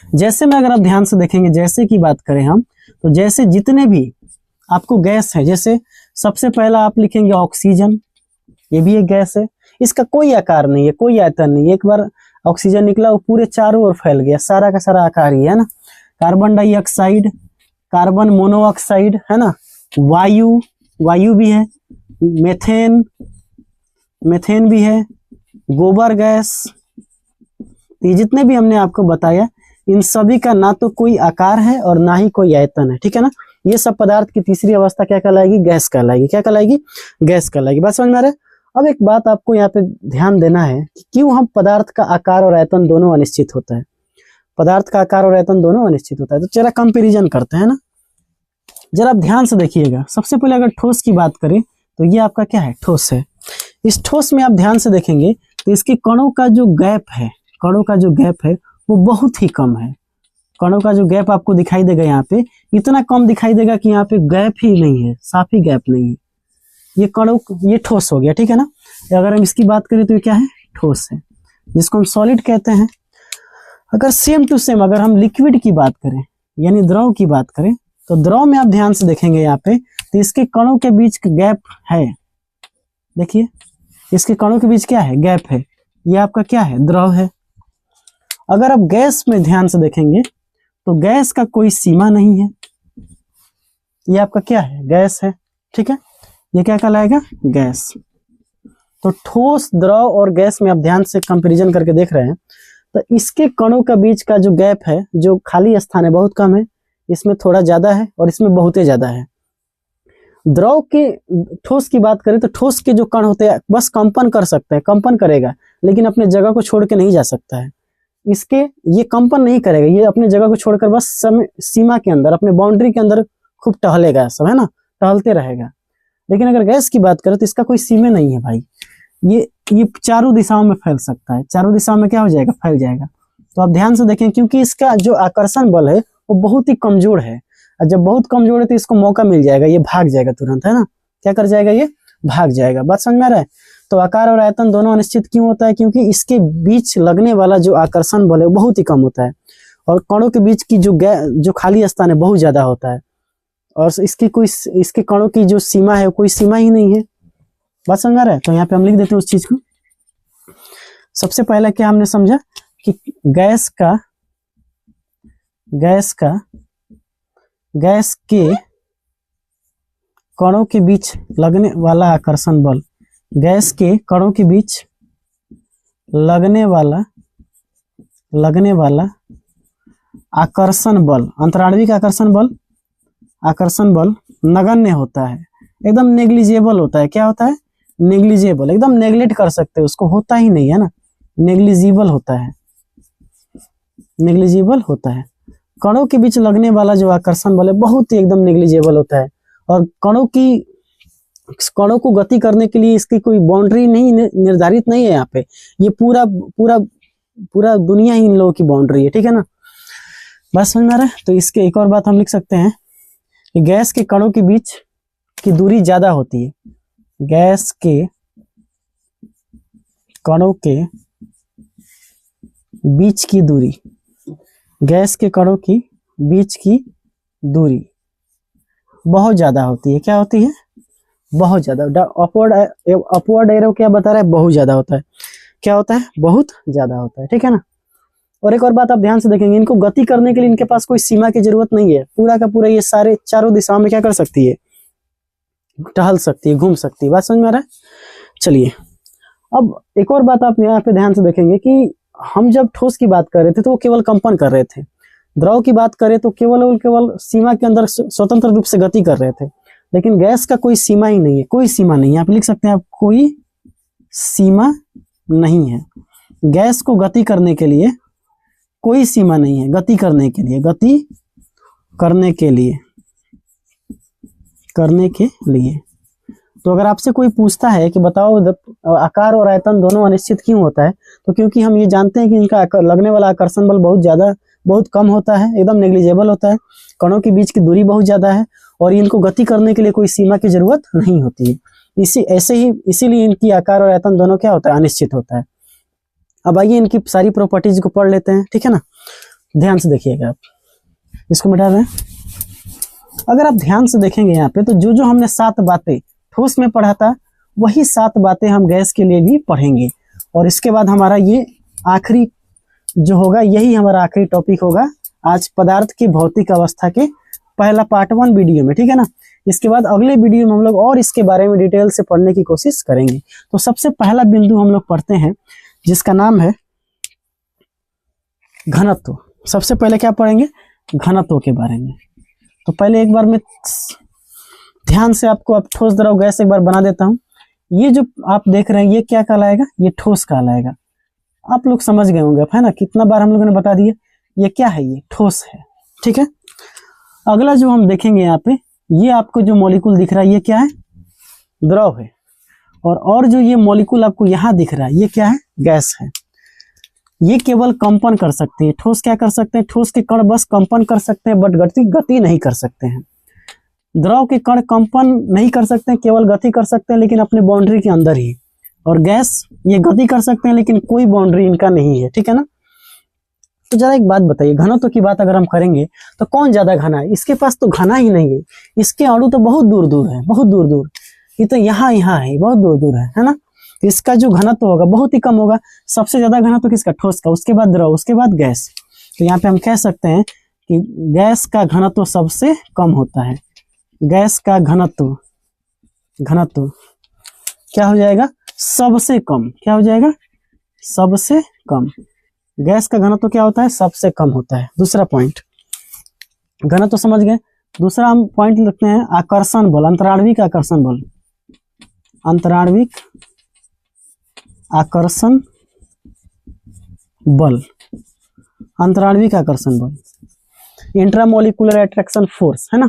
जैसे में अगर आप ध्यान से देखेंगे, जैसे की बात करें हम, तो जैसे जितने भी आपको गैस है, जैसे सबसे पहला आप लिखेंगे ऑक्सीजन, ये भी एक गैस है, इसका कोई आकार नहीं है, कोई आयतन नहीं है, एक बार ऑक्सीजन निकला वो पूरे चारों ओर फैल गया, सारा का सारा आकार ही है ना। कार्बन डाइऑक्साइड, कार्बन मोनोऑक्साइड, है ना, वायु भी है, मेथेन भी है, गोबर गैस, ये जितने भी हमने आपको बताया, इन सभी का ना तो कोई आकार है और ना ही कोई आयतन है, ठीक है ना। ये सब पदार्थ की तीसरी अवस्था क्या कहलाएगी, गैस कहलाएगी। क्या कहलाएगी, गैस कहलाएगी। बात समझ में आ रहा है। अब एक बात आपको यहाँ पे ध्यान देना है कि क्यों हम पदार्थ का आकार और आयतन दोनों अनिश्चित होता है, पदार्थ का आकार और आयतन दोनों अनिश्चित होता है। तो जरा कंपेरिजन करते हैं ना, जरा आप ध्यान से देखिएगा। सबसे पहले अगर ठोस की बात करें तो ये आपका क्या है, ठोस है। इस ठोस में आप ध्यान से देखेंगे तो इसके कणों का जो गैप है वो बहुत ही कम है। कणों का जो गैप आपको दिखाई देगा यहाँ पे, इतना कम दिखाई देगा कि यहाँ पे गैप ही नहीं है, साफ ही गैप नहीं है। ये ठोस हो गया, ठीक है ना। अगर हम इसकी बात करें तो ये क्या है, ठोस है, जिसको हम सॉलिड कहते हैं। अगर सेम टू सेम अगर हम लिक्विड की बात करें, यानी द्रव की बात करें, तो द्रव में आप ध्यान से देखेंगे यहाँ पे, तो इसके कणों के बीच गैप है, देखिए इसके कणों के बीच क्या है, गैप है। ये आपका क्या है, द्रव है। अगर आप गैस में ध्यान से देखेंगे तो गैस का कोई सीमा नहीं है, ये आपका क्या है, गैस है, ठीक है। ये क्या कहलाएगा, गैस। तो ठोस, द्रव और गैस में आप ध्यान से कंपैरिजन करके देख रहे हैं, तो इसके कणों का बीच का जो गैप है, जो खाली स्थान है, बहुत कम है, इसमें थोड़ा ज्यादा है और इसमें बहुत ही ज्यादा है। द्रव के, ठोस की बात करें तो ठोस के जो कण होते हैं बस कंपन कर सकते हैं, कंपन करेगा, लेकिन अपने जगह को छोड़ के नहीं जा सकता है। इसके ये कंपन नहीं करेगा, ये अपने जगह को छोड़कर बस समय सीमा के अंदर, अपने बाउंड्री के अंदर खूब टहलेगा, सब है ना, टहलते रहेगा। लेकिन अगर गैस की बात करें तो इसका कोई सीमा नहीं है भाई, ये चारों दिशाओं में फैल सकता है, चारों दिशाओं में क्या हो जाएगा, फैल जाएगा। तो आप ध्यान से देखें, क्योंकि इसका जो आकर्षण बल है वो बहुत ही कमजोर है, और जब बहुत कमजोर है तो इसको मौका मिल जाएगा, ये भाग जाएगा तुरंत, है ना। क्या कर जाएगा, ये भाग जाएगा। बात समझ में आ रहा है। तो आकार और आयतन दोनों अनिश्चित क्यों होता है, क्योंकि इसके बीच लगने वाला जो आकर्षण बल है वो बहुत ही कम होता है, और कणों के बीच की जो खाली स्थान है बहुत ज्यादा होता है, और इसके कणों की जो सीमा है कोई सीमा ही नहीं है। बात समझ आ रहा है। तो यहाँ पे हम लिख देते हैं उस चीज को। सबसे पहला क्या हमने समझा कि गैस के कणों के बीच लगने वाला आकर्षण बल, गैस के कणों के बीच लगने वाला आकर्षण बल, अंतराणविक आकर्षण बल नगण्य होता है, एकदम नेग्लिजिबल होता है। क्या होता है, नेग्लिजिबल, एकदम नेग्लेक्ट कर सकते हैं उसको, होता ही नहीं है ना, नेग्लिजिबल होता है। कणों के बीच लगने वाला जो आकर्षण बल है बहुत ही एकदम नेग्लिजिबल होता है, और कणों को गति करने के लिए इसकी कोई बाउंड्री नहीं निर्धारित नहीं है यहाँ पे, ये पूरा दुनिया ही इन लोगों की बाउंड्री है, ठीक है ना। बात समझ में आ रहा है। तो इसके एक और बात हम लिख सकते हैं कि गैस के कणों के बीच की दूरी ज्यादा होती है, गैस के कणों के बीच की दूरी, गैस के कणों की बीच की दूरी बहुत ज्यादा होती है। क्या होती है? बहुत ज्यादा। अपवर्ड एरो क्या बता रहा है? बहुत ज्यादा होता है। क्या होता है? बहुत ज्यादा होता है। ठीक है ना। और एक और बात आप ध्यान से देखेंगे, इनको गति करने के लिए इनके पास कोई सीमा की जरूरत नहीं है। पूरा का पूरा ये सारे चारों दिशाओं में क्या कर सकती है? टहल सकती है, घूम सकती है। बात समझ में आ रहा है? चलिए, अब एक और बात आप यहाँ पे ध्यान से देखेंगे कि हम जब ठोस की बात कर रहे थे तो वो केवल कंपन कर रहे थे। द्रव की बात करें तो केवल सीमा के अंदर स्वतंत्र रूप से गति कर रहे थे। लेकिन गैस का कोई सीमा ही नहीं है, कोई सीमा नहीं है। आप लिख सकते हैं, आप कोई सीमा नहीं है। गैस को गति करने के लिए कोई सीमा नहीं है। गति करने के लिए तो अगर आपसे कोई पूछता है कि बताओ आकार और आयतन दोनों अनिश्चित क्यों होता है, तो क्योंकि हम ये जानते हैं कि इनका लगने वाला आकर्षण बल बहुत कम होता है, एकदम नेग्लिजिबल होता है। कणों के बीच की दूरी बहुत ज्यादा है और इनको गति करने के लिए कोई सीमा की जरूरत नहीं होती है। इसीलिए इनकी आकार और आयतन दोनों क्या होता है? अनिश्चित होता है। अब आइए इनकी सारी प्रॉपर्टीज को पढ़ लेते हैं। ठीक है ना। ध्यान से देखिएगा, आप इसको मिटा दें। अगर आप ध्यान से देखेंगे यहाँ पे, तो जो हमने 7 बातें ठोस में पढ़ा था, वही 7 बातें हम गैस के लिए भी पढ़ेंगे। और इसके बाद हमारा ये आखिरी जो होगा, यही हमारा आखिरी टॉपिक होगा आज पदार्थ की भौतिक अवस्था के पहला पार्ट 1 वीडियो में। ठीक है ना। इसके बाद अगले वीडियो में हम लोग और इसके बारे में डिटेल से पढ़ने की कोशिश करेंगे। तो सबसे पहला बिंदु हम लोग पढ़ते हैं, जिसका नाम है घनत्व। सबसे पहले क्या पढ़ेंगे? घनत्व के बारे में। तो पहले एक बार मैं ध्यान से आपको अब ठोस द्रव गैस एक बार बना देता हूं। ये जो आप देख रहे हैं, ये क्या कहलाएगा? ये ठोस कहलाएगा। आप लोग समझ गए होंगे, है ना। कितना बार हम लोगों ने बता दिया, ये क्या है? ये ठोस है। ठीक है। अगला जो हम देखेंगे यहाँ पे, ये आपको जो मॉलिक्यूल दिख रहा है, ये क्या है? द्रव है। और जो ये मॉलिक्यूल आपको यहाँ दिख रहा है, ये क्या है? गैस है। ये केवल कंपन कर सकते हैं। ठोस क्या कर सकते हैं? ठोस के कण बस कंपन कर सकते हैं, बट गति नहीं कर सकते हैं। द्रव के कण कंपन नहीं कर सकते हैं, केवल गति कर सकते हैं, लेकिन अपने बाउंड्री के अंदर ही। और गैस ये गति कर सकते हैं, लेकिन कोई बाउंड्री इनका नहीं है। ठीक है ना। तो जरा एक बात बताइए, घनत्व की बात अगर हम करेंगे तो कौन ज्यादा घना है? इसके पास तो घना ही नहीं है। इसके अणु तो बहुत दूर दूर है, बहुत दूर दूर। ये तो यहाँ है, बहुत दूर दूर है ना। इसका जो घनत्व होगा बहुत ही कम होगा। सबसे ज्यादा घनत्व किसका? ठोस का। उसके बाद द्रव, उसके बाद गैस। तो यहाँ पे हम कह सकते हैं कि गैस का घनत्व सबसे कम होता है। गैस का घनत्व क्या हो जाएगा? सबसे कम। क्या हो जाएगा? सबसे कम। गैस का घनत्व क्या होता है? सबसे कम होता है। दूसरा पॉइंट, घनत्व समझ गए। दूसरा हम पॉइंट लिखते हैं आकर्षण बल, अंतराण्विक आकर्षण बल। अंतराण्विक आकर्षण बल, अंतराण्विक आकर्षण बल, इंट्रामोलिकुलर अट्रैक्शन फोर्स, है ना।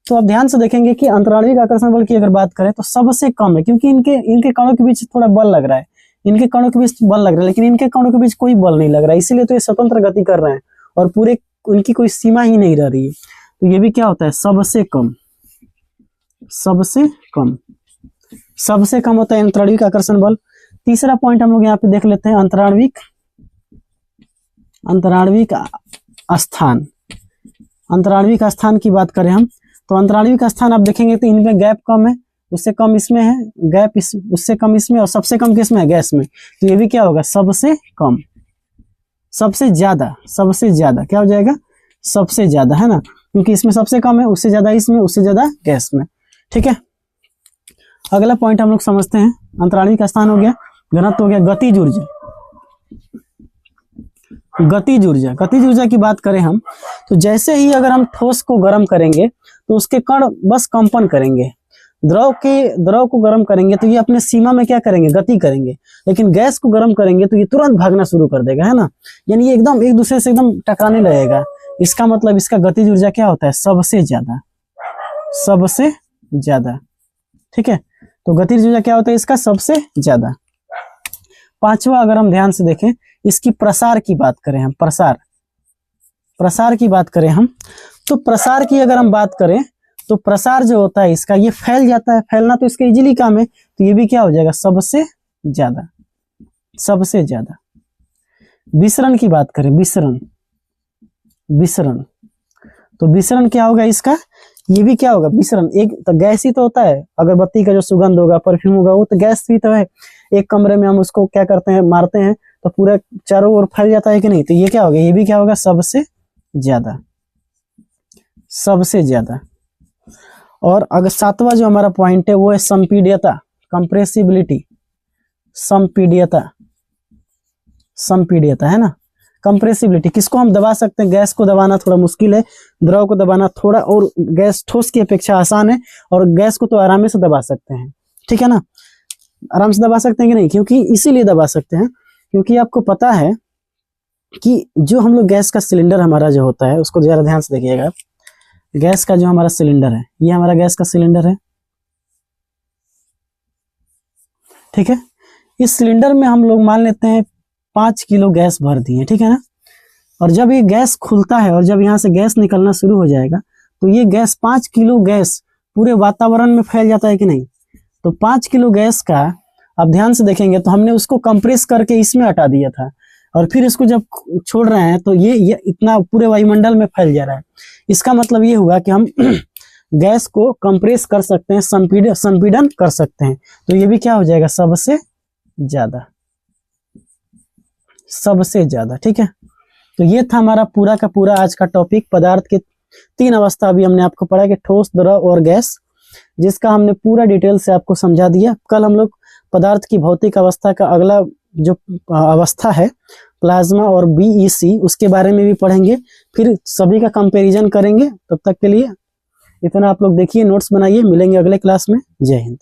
तो आप ध्यान से देखेंगे कि अंतराण्विक आकर्षण बल की अगर बात करें तो सबसे कम है, क्योंकि इनके कणों के बीच थोड़ा बल लग रहा है। इनके कणों के बीच बल लग रहा है, लेकिन इनके कणों के बीच कोई बल नहीं लग रहा है। इसीलिए तो ये स्वतंत्र गति कर रहे हैं और पूरे उनकी कोई सीमा ही नहीं रह रही है। तो ये भी क्या होता है? सबसे कम। सबसे कम होता है अंतराण्विक आकर्षण बल। तीसरा पॉइंट हम लोग यहाँ पे देख लेते हैं, अंतराण्विक स्थान। अंतराण्विक स्थान की बात करें हम, तो अंतराण्विक स्थान आप देखेंगे तो इनमें गैप कम है, उससे कम इसमें है, गैप उससे कम इसमें, और सबसे कम किसमें है? गैस में। तो ये भी क्या होगा? सबसे कम। सबसे ज्यादा क्या हो जाएगा? सबसे ज्यादा, है ना, क्योंकि इसमें सबसे कम है, उससे ज्यादा इसमें, उससे ज्यादा गैस में। ठीक है। अगला पॉइंट हम लोग समझते हैं, अंतराण्विक स्थान हो गया, घनत्व हो गया, गतिज ऊर्जा। गतिज ऊर्जा की बात करें हम, तो जैसे ही अगर हम ठोस को गर्म करेंगे तो उसके कण बस कंपन करेंगे। द्रव को गर्म करेंगे तो ये अपने सीमा में क्या करेंगे? गति करेंगे। लेकिन गैस को गर्म करेंगे तो ये तुरंत भागना शुरू कर देगा, है ना। यानी ये एकदम एक दूसरे से एकदम टकराने लगेगा। इसका मतलब इसका गतिज ऊर्जा क्या होता है? सबसे ज्यादा। ठीक है। तो गतिज ऊर्जा क्या होता है इसका? सबसे ज्यादा। पांचवा अगर हम ध्यान से देखें, इसकी प्रसार की बात करें हम, प्रसार की बात करें हम, तो प्रसार की अगर हम बात करें तो प्रसार जो होता है इसका, ये फैल जाता है। फैलना तो इसका इजीली काम है, तो ये भी क्या हो जाएगा? सबसे ज्यादा। सबसे ज्यादा। विसरण की बात करें, विसरण, विसरण, तो विसरण क्या होगा इसका, ये भी क्या होगा विसरण। एक तो गैस ही तो होता है, अगरबत्ती का जो सुगंध होगा, परफ्यूम होगा, वो तो गैस ही तो है। एक कमरे में हम उसको क्या करते हैं, मारते हैं तो पूरा चारों ओर फैल जाता है कि नहीं, तो ये क्या होगा, ये भी क्या होगा, सबसे ज्यादा, सबसे ज्यादा। और अगर सातवां जो हमारा पॉइंट है वो है संपीड्यता, कंप्रेसिबिलिटी, संपीड्यता, संपीड्यता है ना, कंप्रेसिबिलिटी। किसको हम दबा सकते हैं, गैस को दबाना थोड़ा मुश्किल है, द्रव को दबाना थोड़ा, और गैस ठोस की अपेक्षा आसान है, और गैस को तो आराम से दबा सकते हैं, ठीक है ना, आराम से दबा सकते हैं कि नहीं, क्योंकि इसीलिए दबा सकते हैं क्योंकि आपको पता है कि जो हम लोग गैस का सिलेंडर हमारा जो होता है, उसको जरा ध्यान से देखिएगा। गैस का जो हमारा सिलेंडर है, ये हमारा गैस का सिलेंडर है, ठीक है। इस सिलेंडर में हम लोग मान लेते हैं 5 किलो गैस भर दिए, ठीक है ना। और जब ये गैस खुलता है और जब यहाँ से गैस निकलना शुरू हो जाएगा, तो ये गैस 5 किलो गैस पूरे वातावरण में फैल जाता है कि नहीं। तो 5 किलो गैस का आप ध्यान से देखेंगे तो हमने उसको कंप्रेस करके इसमें हटा दिया था, और फिर इसको जब छोड़ रहे हैं तो ये इतना पूरे वायुमंडल में फैल जा रहा है। इसका मतलब ये हुआ कि हम गैस को कंप्रेस कर सकते हैं, संपीड़न कर सकते हैं, तो ये भी क्या हो जाएगा, सबसे ज्यादा, सबसे ज्यादा, ठीक है। तो ये था हमारा पूरा का पूरा आज का टॉपिक, पदार्थ के 3 अवस्था अभी हमने आपको पढ़ा कि ठोस, द्रव और गैस, जिसका हमने पूरा डिटेल से आपको समझा दिया। कल हम लोग पदार्थ की भौतिक अवस्था का अगला जो अवस्था है प्लाज्मा और बीईसी, उसके बारे में भी पढ़ेंगे, फिर सभी का कंपैरिजन करेंगे। तब तक के लिए इतना आप लोग देखिए, नोट्स बनाइए, मिलेंगे अगले क्लास में। जय हिंद।